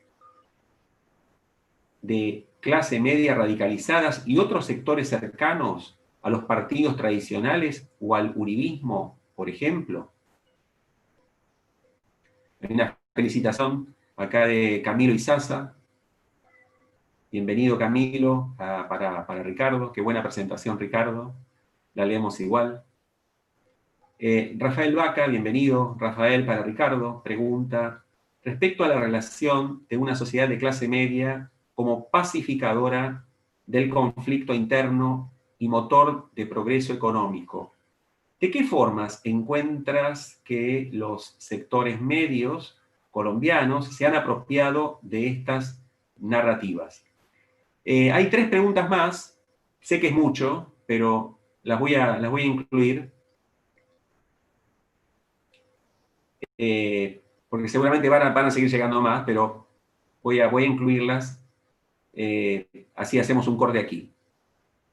de clase media radicalizadas y otros sectores cercanos a los partidos tradicionales o al uribismo, por ejemplo? Hay una felicitación acá de Camilo Izaza. Bienvenido Camilo para Ricardo. Qué buena presentación Ricardo. La leemos igual. Rafael Vaca, bienvenido. Rafael para Ricardo, pregunta, respecto a la relación de una sociedad de clase media como pacificadora del conflicto interno y motor de progreso económico, ¿de qué formas encuentras que los sectores medios colombianos se han apropiado de estas narrativas? Hay 3 preguntas más, sé que es mucho, pero las voy a incluir. Porque seguramente van a seguir llegando más, pero voy a incluirlas, así hacemos un corte aquí.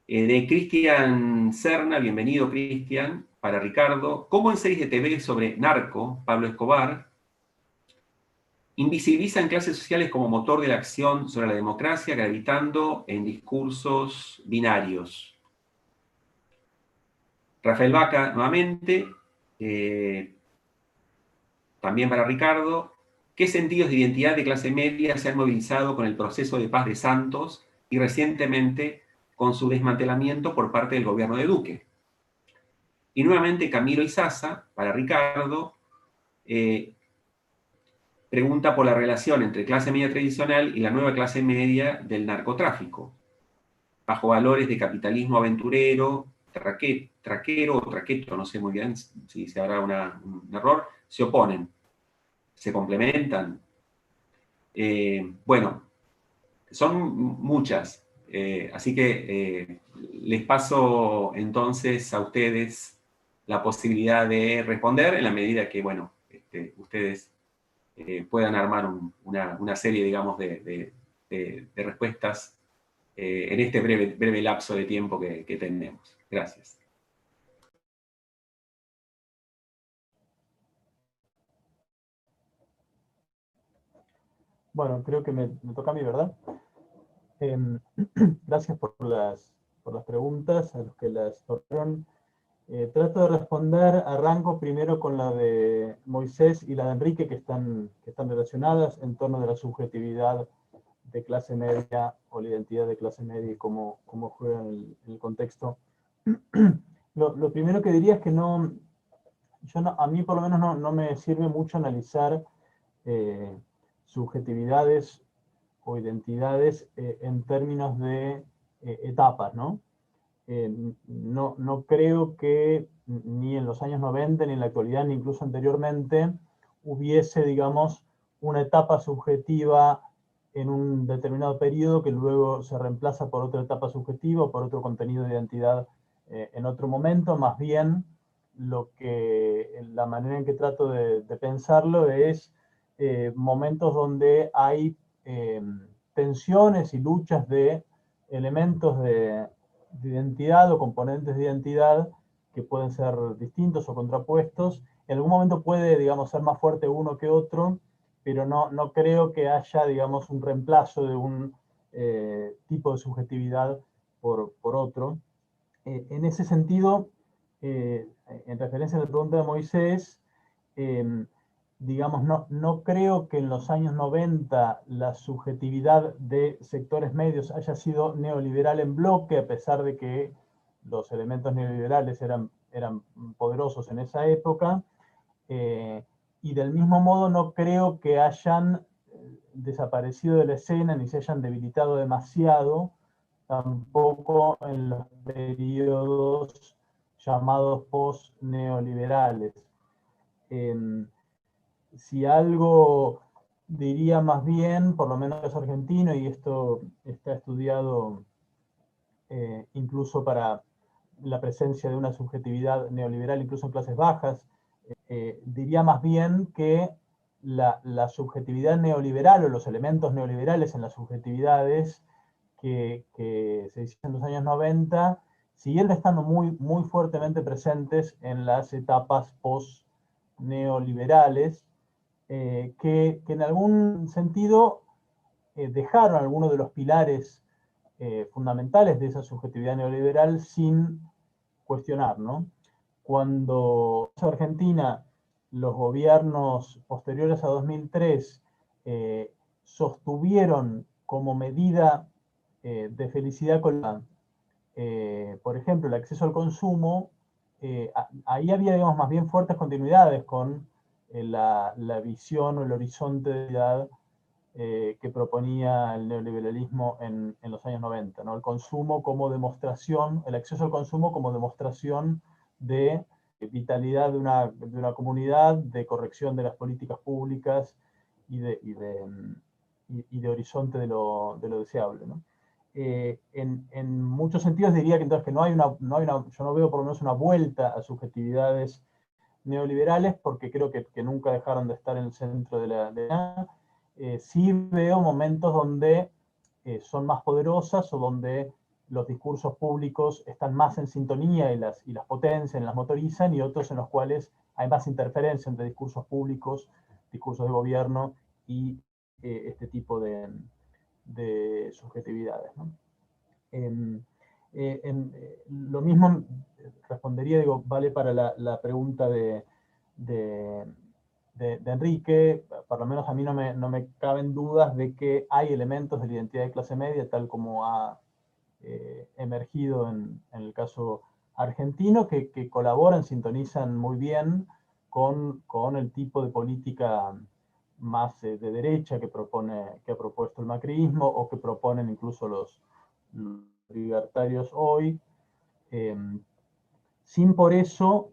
De Cristian Serna, bienvenido Cristian, para Ricardo. ¿Cómo en series de TV sobre Narco, Pablo Escobar, invisibilizan clases sociales como motor de la acción sobre la democracia, gravitando en discursos binarios? Rafael Vaca, nuevamente, también para Ricardo, ¿qué sentidos de identidad de clase media se han movilizado con el proceso de paz de Santos y recientemente con su desmantelamiento por parte del gobierno de Duque? Y nuevamente Camilo Izaza, para Ricardo, pregunta por la relación entre clase media tradicional y la nueva clase media del narcotráfico, bajo valores de capitalismo aventurero, traquero o traqueto, no sé muy bien si se habrá un error, se oponen, se complementan. Bueno, son muchas, así que les paso entonces a ustedes la posibilidad de responder en la medida que, bueno, ustedes puedan armar una serie, digamos, de respuestas en este breve lapso de tiempo que tenemos. Gracias. Bueno, creo que me toca a mí, ¿verdad? Gracias por las preguntas a los que las tocaron. Trato de responder, arranco primero con la de Moisés y la de Enrique, que están relacionadas en torno de la subjetividad de clase media o la identidad de clase media y cómo juega en el contexto. Lo primero que diría es que a mí por lo menos no me sirve mucho analizar subjetividades o identidades en términos de etapas, ¿no? no creo que ni en los años 90, ni en la actualidad, ni incluso anteriormente, hubiese, digamos, una etapa subjetiva en un determinado periodo que luego se reemplaza por otra etapa subjetiva o por otro contenido de identidad en otro momento. Más bien, la manera en que trato de pensarlo es momentos donde hay tensiones y luchas de elementos de identidad o componentes de identidad que pueden ser distintos o contrapuestos. En algún momento puede, digamos, ser más fuerte uno que otro, pero no creo que haya, digamos, un reemplazo de un tipo de subjetividad por otro. En ese sentido, en referencia a la pregunta de Moisés, digamos, no creo que en los años 90 la subjetividad de sectores medios haya sido neoliberal en bloque, a pesar de que los elementos neoliberales eran poderosos en esa época. Y del mismo modo no creo que hayan desaparecido de la escena ni se hayan debilitado demasiado, tampoco en los periodos llamados post-neoliberales. Si algo diría más bien, por lo menos argentino, y esto está estudiado incluso para la presencia de una subjetividad neoliberal, incluso en clases bajas, diría más bien que la subjetividad neoliberal o los elementos neoliberales en las subjetividades que se hicieron en los años 90 siguieron estando muy fuertemente presentes en las etapas post-neoliberales, que en algún sentido dejaron algunos de los pilares fundamentales de esa subjetividad neoliberal sin cuestionar, ¿no? Cuando en Argentina los gobiernos posteriores a 2003 sostuvieron como medida de felicidad con por ejemplo, el acceso al consumo, ahí había, digamos, más bien fuertes continuidades con la visión o el horizonte de edad que proponía el neoliberalismo en los años 90, ¿no? El consumo como demostración, el acceso al consumo como demostración de vitalidad de una comunidad, de corrección de las políticas públicas y de horizonte de lo deseable, ¿no? En muchos sentidos diría que entonces que yo no veo por lo menos una vuelta a subjetividades neoliberales, porque creo que nunca dejaron de estar en el centro de la sí veo momentos donde son más poderosas o donde los discursos públicos están más en sintonía y las potencian, las motorizan, y otros en los cuales hay más interferencia entre discursos públicos, discursos de gobierno y este tipo de subjetividades, ¿no? Lo mismo respondería, digo, vale para la pregunta de Enrique. Por lo menos a mí no me caben dudas de que hay elementos de la identidad de clase media, tal como ha emergido en el caso argentino, que colaboran, sintonizan muy bien con el tipo de política más de derecha que ha propuesto el macrismo, o que proponen incluso los libertarios hoy, sin por eso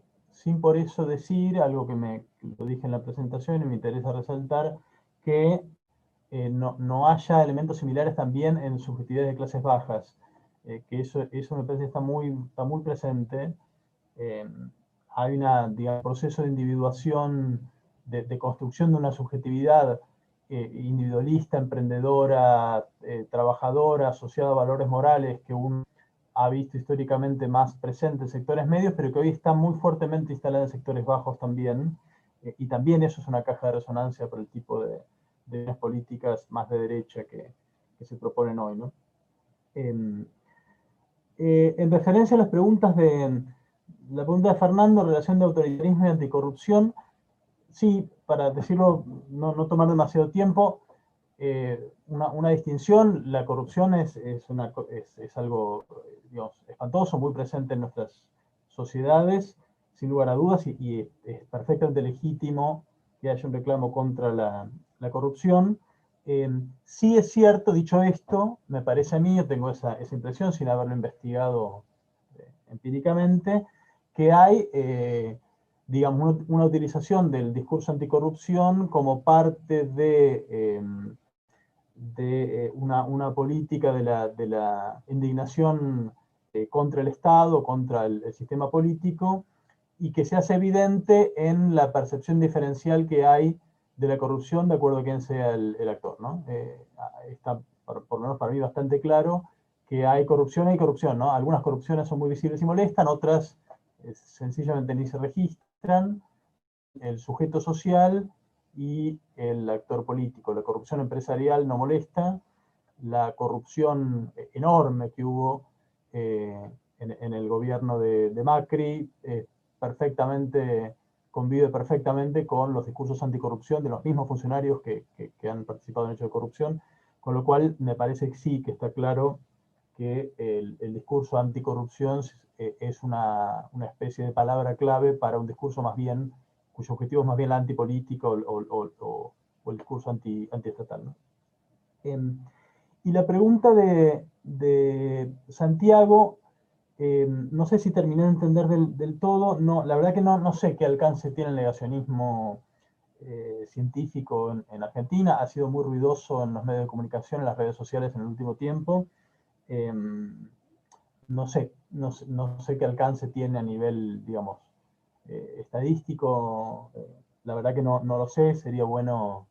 decir, algo que lo dije en la presentación y me interesa resaltar, que no haya elementos similares también en subjetividades de clases bajas, que eso me parece que está muy presente. Hay un proceso de individuación, de construcción de una subjetividad individualista, emprendedora, trabajadora, asociada a valores morales, que uno ha visto históricamente más presente en sectores medios, pero que hoy está muy fuertemente instalada en sectores bajos también, y también eso es una caja de resonancia para el tipo de las políticas más de derecha que se proponen hoy, ¿no? En referencia a las preguntas la pregunta de Fernando en relación de autoritarismo y anticorrupción, sí, para decirlo, no tomar demasiado tiempo, una distinción: la corrupción es algo, digamos, espantoso, muy presente en nuestras sociedades, sin lugar a dudas, y es perfectamente legítimo que haya un reclamo contra la corrupción. Sí es cierto, dicho esto, me parece a mí, yo tengo esa impresión sin haberlo investigado empíricamente, que hay, digamos, una utilización del discurso anticorrupción como parte de una política de la indignación contra el Estado, contra el sistema político, y que se hace evidente en la percepción diferencial que hay de la corrupción de acuerdo a quién sea el actor, ¿no? Está, por lo menos para mí, bastante claro que hay corrupción, ¿no? Algunas corrupciones son muy visibles y molestan, otras sencillamente ni se registran. El sujeto social y el actor político. La corrupción empresarial no molesta, la corrupción enorme que hubo en el gobierno de Macri convive perfectamente con los discursos anticorrupción de los mismos funcionarios que han participado en hechos de corrupción, con lo cual me parece que sí, que está claro que el discurso anticorrupción es una especie de palabra clave para un discurso más bien, cuyo objetivo es más bien la antipolítica o el discurso antiestatal, ¿no? Y la pregunta de Santiago, no sé si terminé de entender del todo, no, la verdad que no sé qué alcance tiene el negacionismo científico en Argentina, ha sido muy ruidoso en los medios de comunicación, en las redes sociales en el último tiempo. No sé qué alcance tiene a nivel, digamos, estadístico. La verdad que no lo sé, sería bueno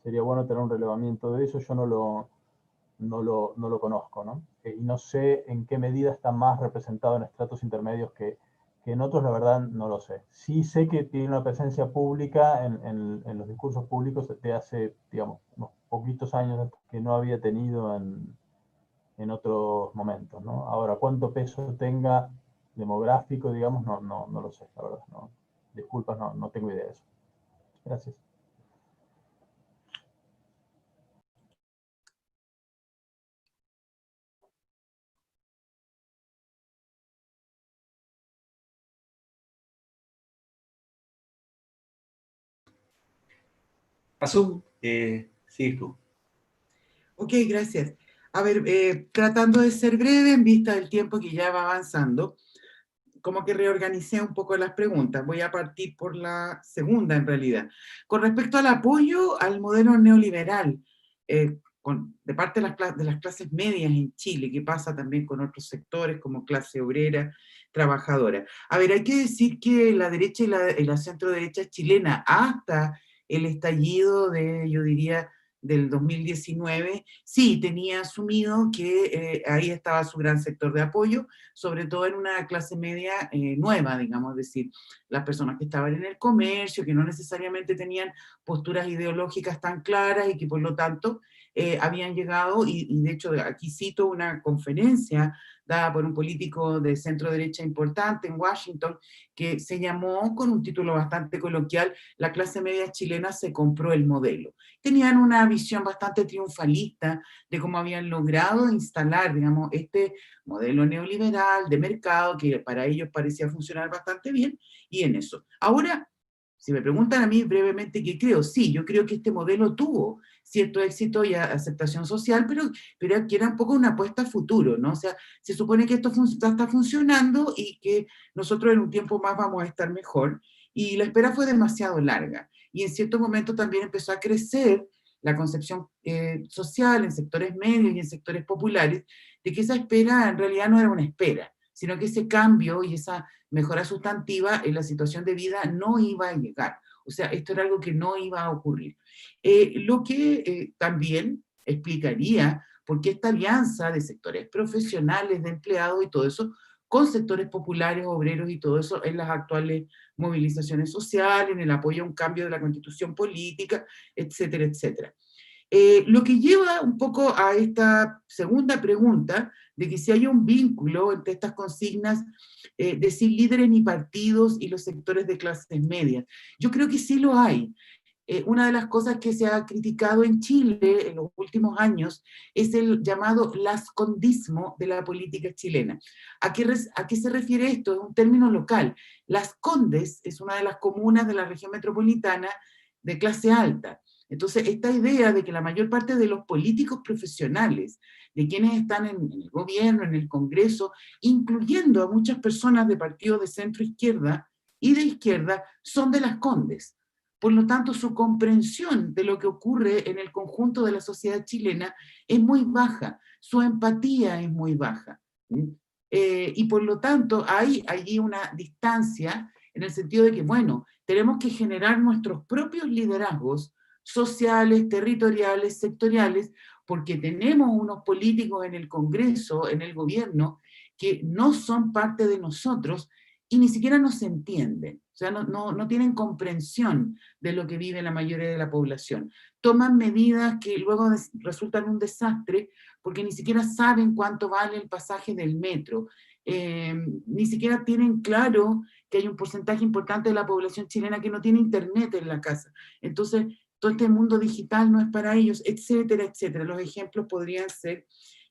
tener un relevamiento de eso. Yo no lo conozco, ¿no? Y no sé en qué medida está más representado en estratos intermedios que en otros, la verdad no lo sé. Sí sé que tiene una presencia pública en los discursos públicos de hace, digamos, unos poquitos años que no había tenido en otros momentos, ¿no? Ahora, cuánto peso tenga demográfico, digamos, no lo sé, la verdad. No. Disculpas, no tengo idea de eso. Gracias. Pasó, sí, tú. Ok, gracias. A ver, tratando de ser breve en vista del tiempo que ya va avanzando, como que reorganicé un poco las preguntas. Voy a partir por la segunda, en realidad. Con respecto al apoyo al modelo neoliberal, de parte de las clases medias en Chile, que pasa también con otros sectores como clase obrera, trabajadora. A ver, hay que decir que la derecha y la centro derecha chilena, hasta el estallido yo diría, del 2019, sí tenía asumido que ahí estaba su gran sector de apoyo, sobre todo en una clase media nueva, digamos, es decir, las personas que estaban en el comercio, que no necesariamente tenían posturas ideológicas tan claras y que por lo tanto habían llegado, y de hecho aquí cito una conferencia dada por un político de centro derecha importante en Washington, que se llamó con un título bastante coloquial, La clase media chilena se compró el modelo. Tenían una visión bastante triunfalista de cómo habían logrado instalar, digamos, este modelo neoliberal de mercado que para ellos parecía funcionar bastante bien, y en eso. Ahora, si me preguntan a mí brevemente qué creo, sí, yo creo que este modelo tuvo cierto éxito y aceptación social, pero que era un poco una apuesta a futuro, ¿no? O sea, se supone que esto está funcionando y que nosotros en un tiempo más vamos a estar mejor, y la espera fue demasiado larga, y en cierto momento también empezó a crecer la concepción social en sectores medios y en sectores populares, de que esa espera en realidad no era una espera, sino que ese cambio y esa mejora sustantiva en la situación de vida no iba a llegar. O sea, esto era algo que no iba a ocurrir. Lo que también explicaría por qué esta alianza de sectores profesionales, de empleados y todo eso, con sectores populares, obreros y todo eso, en las actuales movilizaciones sociales, en el apoyo a un cambio de la constitución política, etcétera, etcétera. Lo que lleva un poco a esta segunda pregunta, de que si hay un vínculo entre estas consignas de sin líderes ni partidos y los sectores de clases medias. Yo creo que sí lo hay. Una de las cosas que se ha criticado en Chile en los últimos años es el llamado lascondismo de la política chilena. ¿A qué se refiere esto? Es un término local. Las Condes es una de las comunas de la región metropolitana de clase alta. Entonces, esta idea de que la mayor parte de los políticos profesionales, de quienes están en el gobierno, en el Congreso, incluyendo a muchas personas de partidos de centro izquierda y de izquierda, son de Las Condes. Por lo tanto, su comprensión de lo que ocurre en el conjunto de la sociedad chilena es muy baja, su empatía es muy baja. Y por lo tanto, hay allí una distancia en el sentido de que, bueno, tenemos que generar nuestros propios liderazgos sociales, territoriales, sectoriales, porque tenemos unos políticos en el Congreso, en el gobierno, que no son parte de nosotros y ni siquiera nos entienden. O sea, no tienen comprensión de lo que vive la mayoría de la población. Toman medidas que luego resultan un desastre porque ni siquiera saben cuánto vale el pasaje del metro. Ni siquiera tienen claro que hay un porcentaje importante de la población chilena que no tiene internet en la casa. Entonces, todo este mundo digital no es para ellos, etcétera, etcétera. Los ejemplos podrían ser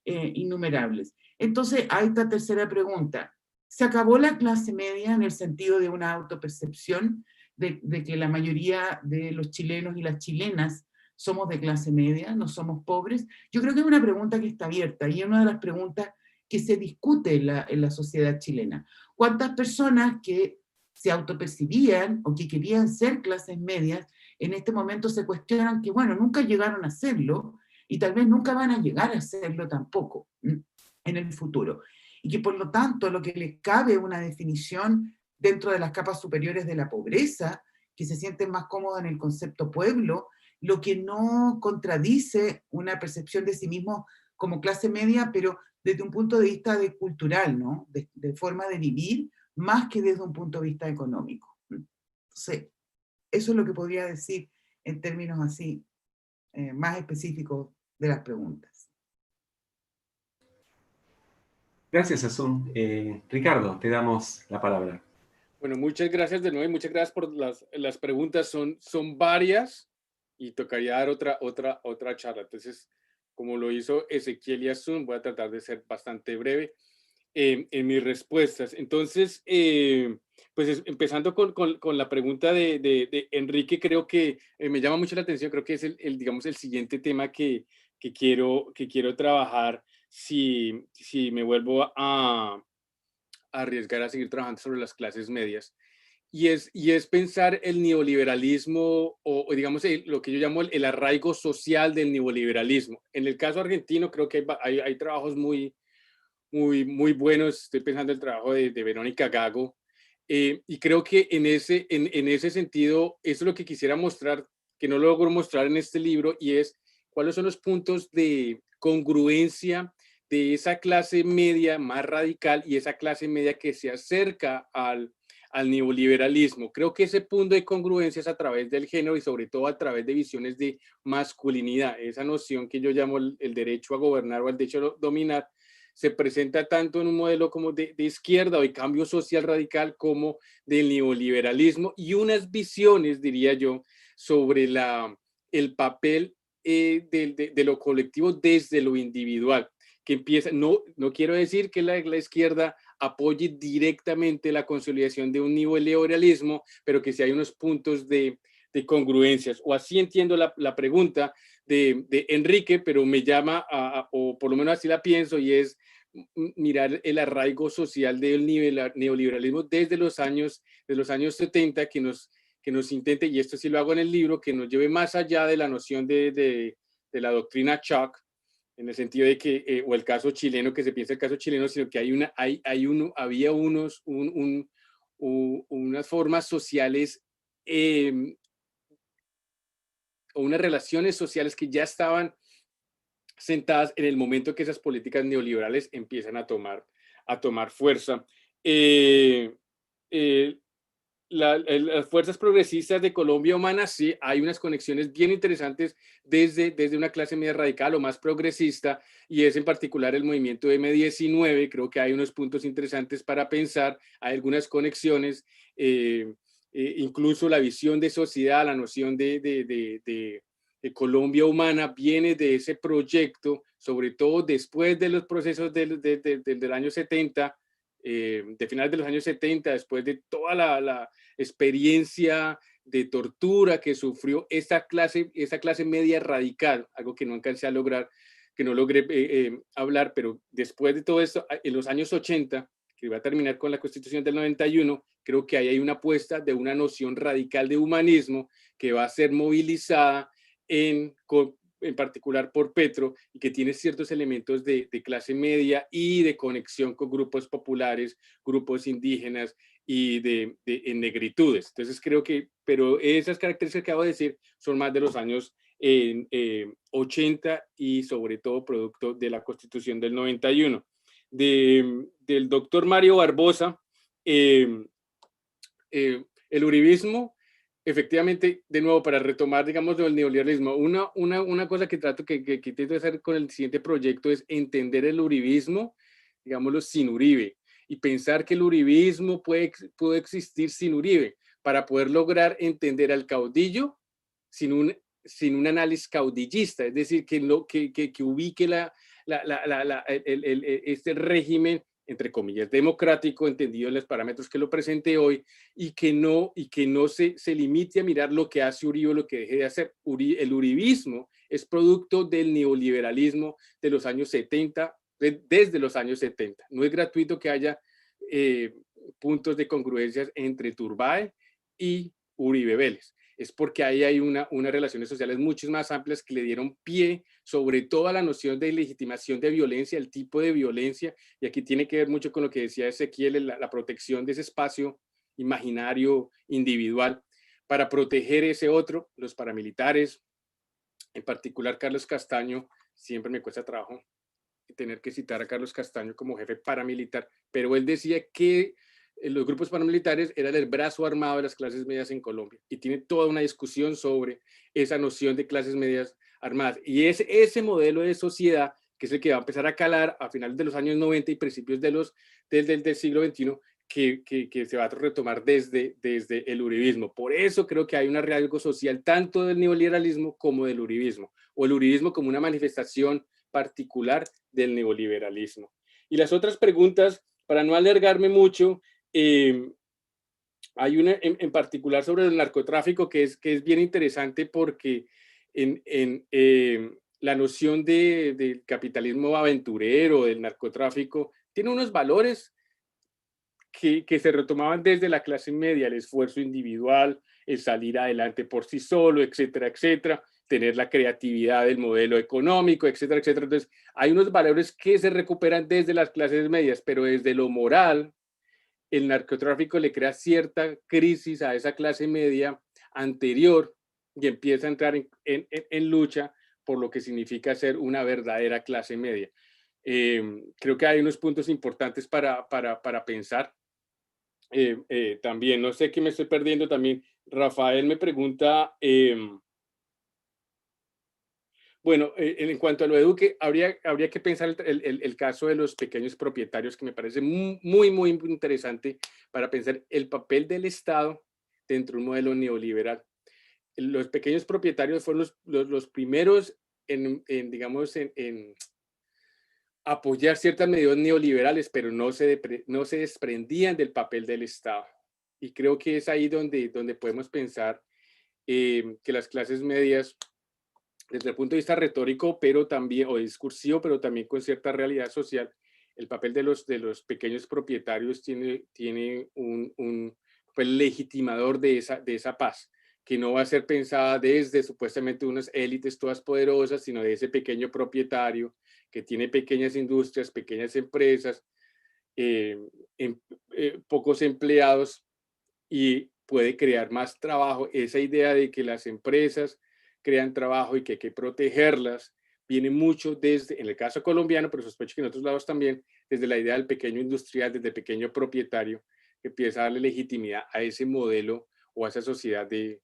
innumerables. Entonces, hay esta tercera pregunta. ¿Se acabó la clase media en el sentido de una autopercepción de que la mayoría de los chilenos y las chilenas somos de clase media, no somos pobres? Yo creo que es una pregunta que está abierta y es una de las preguntas que se discute en la sociedad chilena. ¿Cuántas personas que se autopercibían o que querían ser clases medias en este momento se cuestionan que, bueno, nunca llegaron a serlo y tal vez nunca van a llegar a serlo tampoco en el futuro? Y que por lo tanto lo que les cabe una definición dentro de las capas superiores de la pobreza, que se sienten más cómodos en el concepto pueblo, lo que no contradice una percepción de sí mismo como clase media, pero desde un punto de vista cultural, ¿no? De forma de vivir, más que desde un punto de vista económico. Entonces, eso es lo que podría decir en términos así, más específicos de las preguntas. Gracias, Asun. Ricardo, te damos la palabra. Bueno, muchas gracias de nuevo y muchas gracias por las preguntas. Son varias y tocaría dar otra charla. Entonces, como lo hizo Ezequiel y Asun, voy a tratar de ser bastante breve en mis respuestas. Entonces, pues empezando con la pregunta de Enrique, creo que me llama mucho la atención, creo que es digamos, el siguiente tema que quiero trabajar si me vuelvo a arriesgar a seguir trabajando sobre las clases medias. Y es pensar el neoliberalismo o digamos lo que yo llamo el arraigo social del neoliberalismo. En el caso argentino creo que hay trabajos muy buenos. Estoy pensando en el trabajo de Verónica Gago, y creo que en ese sentido eso es lo que quisiera mostrar, que no logro mostrar en este libro, y es cuáles son los puntos de congruencia de esa clase media más radical y esa clase media que se acerca al neoliberalismo. Creo que ese punto de congruencia es a través del género y sobre todo a través de visiones de masculinidad. Esa noción que yo llamo el derecho a gobernar o el derecho a dominar se presenta tanto en un modelo como de izquierda o de cambio social radical como del neoliberalismo, y unas visiones, diría yo, sobre el papel de lo colectivo desde lo individual, que empieza, no quiero decir que la izquierda apoye directamente la consolidación de un neoliberalismo, pero que sí hay unos puntos de congruencias, o así entiendo la pregunta de Enrique, pero me llama, o por lo menos así la pienso, y es mirar el arraigo social del neoliberalismo desde los años 70, que nos intente, y esto sí lo hago en el libro, que nos lleve más allá de la noción de la doctrina Chuck, en el sentido de que, o el caso chileno, que se piensa el caso chileno, sino que había unas formas sociales o unas relaciones sociales que ya estaban sentadas en el momento que esas políticas neoliberales empiezan a tomar fuerza. Las fuerzas progresistas de Colombia Humana, sí, hay unas conexiones bien interesantes desde una clase media radical o más progresista, y es en particular el movimiento M19. Creo que hay unos puntos interesantes para pensar, hay algunas conexiones, incluso la visión de sociedad, la noción de Colombia Humana viene de ese proyecto, sobre todo después de los procesos del año 70, de finales de los años 70, después de toda la experiencia de tortura que sufrió esa clase media radical, algo que no alcancé a lograr, que no logré hablar, pero después de todo esto, en los años 80, que va a terminar con la Constitución del 91, creo que ahí hay una apuesta de una noción radical de humanismo que va a ser movilizada en particular por Petro, y que tiene ciertos elementos de clase media y de conexión con grupos populares, grupos indígenas y en negritudes. Entonces creo que, pero esas características que acabo de decir son más de los años 80 y sobre todo producto de la Constitución del 91. Del doctor Mario Barbosa, el uribismo, efectivamente, de nuevo, para retomar, digamos, el neoliberalismo, una cosa que trato que intento hacer con el siguiente proyecto es entender el uribismo, digámoslo, sin Uribe, y pensar que el uribismo puede existir sin Uribe, para poder lograr entender al caudillo sin un análisis caudillista, es decir, que ubique este régimen, entre comillas, democrático, entendido en los parámetros que lo presente hoy, y que no se limite a mirar lo que hace Uribe o lo que deje de hacer. El uribismo es producto del neoliberalismo de los años 70, desde los años 70. No es gratuito que haya puntos de congruencias entre Turbay y Uribe Vélez. Es porque ahí hay unas relaciones sociales mucho más amplias que le dieron pie sobre todo a la noción de legitimación de violencia, el tipo de violencia, y aquí tiene que ver mucho con lo que decía Ezequiel, la protección de ese espacio imaginario individual para proteger ese otro. Los paramilitares, en particular Carlos Castaño, siempre me cuesta trabajo tener que citar a Carlos Castaño como jefe paramilitar, pero él decía que los grupos paramilitares eran el brazo armado de las clases medias en Colombia, y tiene toda una discusión sobre esa noción de clases medias armadas, y es ese modelo de sociedad que es el que va a empezar a calar a finales de los años 90 y principios del siglo XXI, que se va a retomar desde el uribismo. Por eso creo que hay un arraigo social tanto del neoliberalismo como del uribismo, o el uribismo como una manifestación particular del neoliberalismo. Y las otras preguntas, para no alargarme mucho, hay una en particular sobre el narcotráfico que es bien interesante, porque la noción del capitalismo aventurero, del narcotráfico, tiene unos valores que se retomaban desde la clase media: el esfuerzo individual, el salir adelante por sí solo, etcétera, etcétera, tener la creatividad del modelo económico, etcétera, etcétera. Entonces, hay unos valores que se recuperan desde las clases medias, pero desde lo moral, el narcotráfico le crea cierta crisis a esa clase media anterior y empieza a entrar en lucha por lo que significa ser una verdadera clase media. Creo que hay unos puntos importantes para pensar. También, no sé qué me estoy perdiendo también. Rafael me pregunta, bueno, en cuanto a lo de Duque, habría que pensar el caso de los pequeños propietarios, que me parece muy, muy interesante para pensar el papel del Estado dentro de un modelo neoliberal. Los pequeños propietarios fueron los primeros digamos, en apoyar ciertas medidas neoliberales, pero no se desprendían del papel del Estado. Y creo que es ahí donde podemos pensar que las clases medias, desde el punto de vista retórico, pero también, o discursivo, pero también con cierta realidad social, el papel de los pequeños propietarios tiene un papel legitimador de esa paz, que no va a ser pensada desde supuestamente unas élites todas poderosas, sino de ese pequeño propietario que tiene pequeñas industrias, pequeñas empresas, pocos empleados, y puede crear más trabajo. Esa idea de que las empresas crean trabajo y que hay que protegerlas viene mucho desde, en el caso colombiano, pero sospecho que en otros lados también, desde la idea del pequeño industrial, desde el pequeño propietario, que empieza a darle legitimidad a ese modelo o a esa sociedad de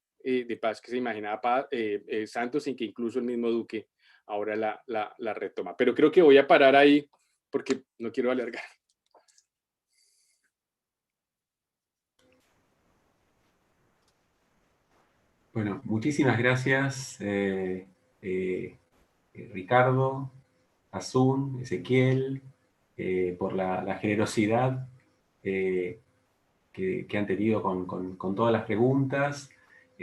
paz que se imaginaba Santos, sin que incluso el mismo Duque ahora la retoma. Pero creo que voy a parar ahí porque no quiero alargar. Bueno, muchísimas gracias, Ricardo, Asun, Ezequiel, por la generosidad que han tenido con todas las preguntas.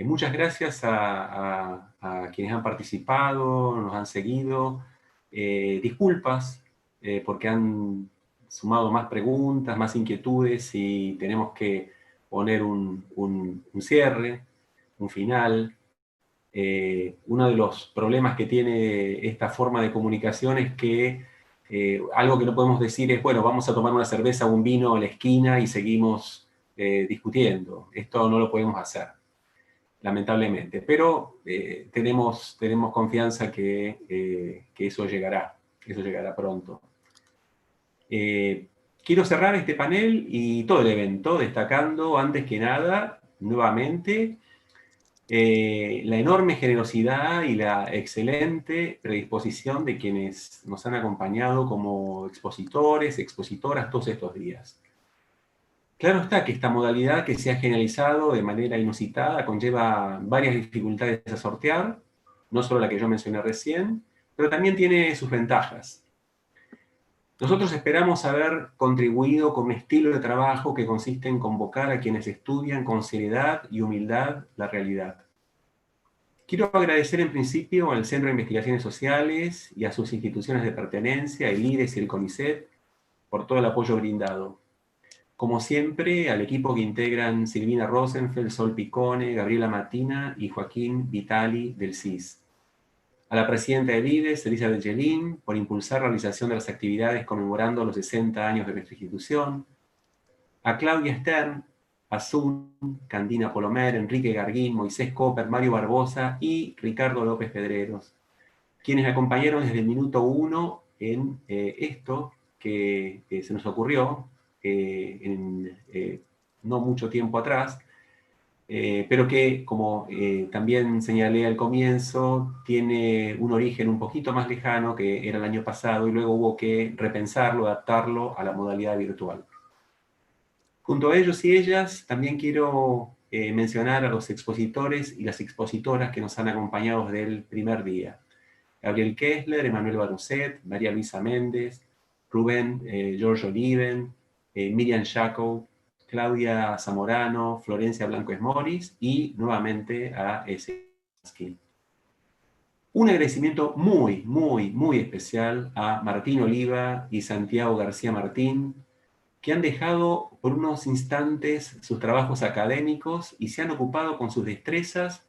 Muchas gracias a quienes han participado, nos han seguido. Disculpas porque han sumado más preguntas, más inquietudes y tenemos que poner un cierre, un final. Uno de los problemas que tiene esta forma de comunicación es que algo que no podemos decir es, bueno, vamos a tomar una cerveza o un vino en la esquina y seguimos discutiendo. Esto no lo podemos hacer, lamentablemente. Pero tenemos confianza que eso llegará pronto. Quiero cerrar este panel y todo el evento destacando, antes que nada, nuevamente, la enorme generosidad y la excelente predisposición de quienes nos han acompañado como expositores, expositoras todos estos días. Claro está que esta modalidad que se ha generalizado de manera inusitada conlleva varias dificultades a sortear, no solo la que yo mencioné recién, pero también tiene sus ventajas. Nosotros esperamos haber contribuido con un estilo de trabajo que consiste en convocar a quienes estudian con seriedad y humildad la realidad. Quiero agradecer en principio al Centro de Investigaciones Sociales y a sus instituciones de pertenencia, el IDES y el CONICET, por todo el apoyo brindado. Como siempre, al equipo que integran Silvina Rosenfeld, Sol Picone, Gabriela Martina y Joaquín Vitali del CIS. A la presidenta de IDES, Elizabeth Gelín, por impulsar la realización de las actividades conmemorando los 60 años de nuestra institución. A Claudia Stern, Azun, Candina Polomer, Enrique Garguín, Moisés Copper, Mario Barbosa y Ricardo López Pedreros, quienes me acompañaron desde el minuto 1 en esto que se nos ocurrió no mucho tiempo atrás, pero que, como también señalé al comienzo, tiene un origen un poquito más lejano que era el año pasado y luego hubo que repensarlo, adaptarlo a la modalidad virtual. Junto a ellos y ellas, también quiero mencionar a los expositores y las expositoras que nos han acompañado desde el primer día. Gabriel Kessler, Emanuel Barucet, María Luisa Méndez, Rubén George Oliven, Miriam Jacob, Claudia Zamorano, Florencia Blanco Esmoris y nuevamente a Ezequiel. Un agradecimiento muy, muy, muy especial a Martín Oliva y Santiago García Martín, que han dejado por unos instantes sus trabajos académicos y se han ocupado con sus destrezas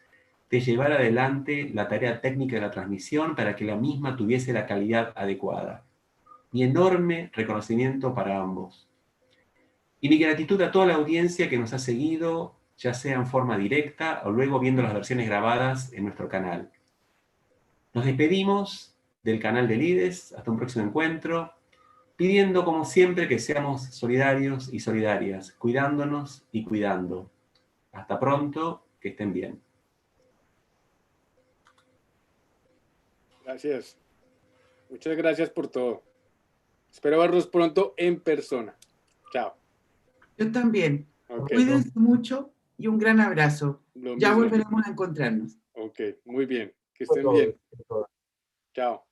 de llevar adelante la tarea técnica de la transmisión para que la misma tuviese la calidad adecuada. Mi enorme reconocimiento para ambos. Y mi gratitud a toda la audiencia que nos ha seguido, ya sea en forma directa o luego viendo las versiones grabadas en nuestro canal. Nos despedimos del canal del IDES, hasta un próximo encuentro, pidiendo como siempre que seamos solidarios y solidarias, cuidándonos y cuidando. Hasta pronto, que estén bien. Gracias. Muchas gracias por todo. Espero verlos pronto en persona. Chao. Yo también. Okay. Cuídense mucho y un gran abrazo. Ya volveremos a encontrarnos. Ok, muy bien. Que estén bien. Chao.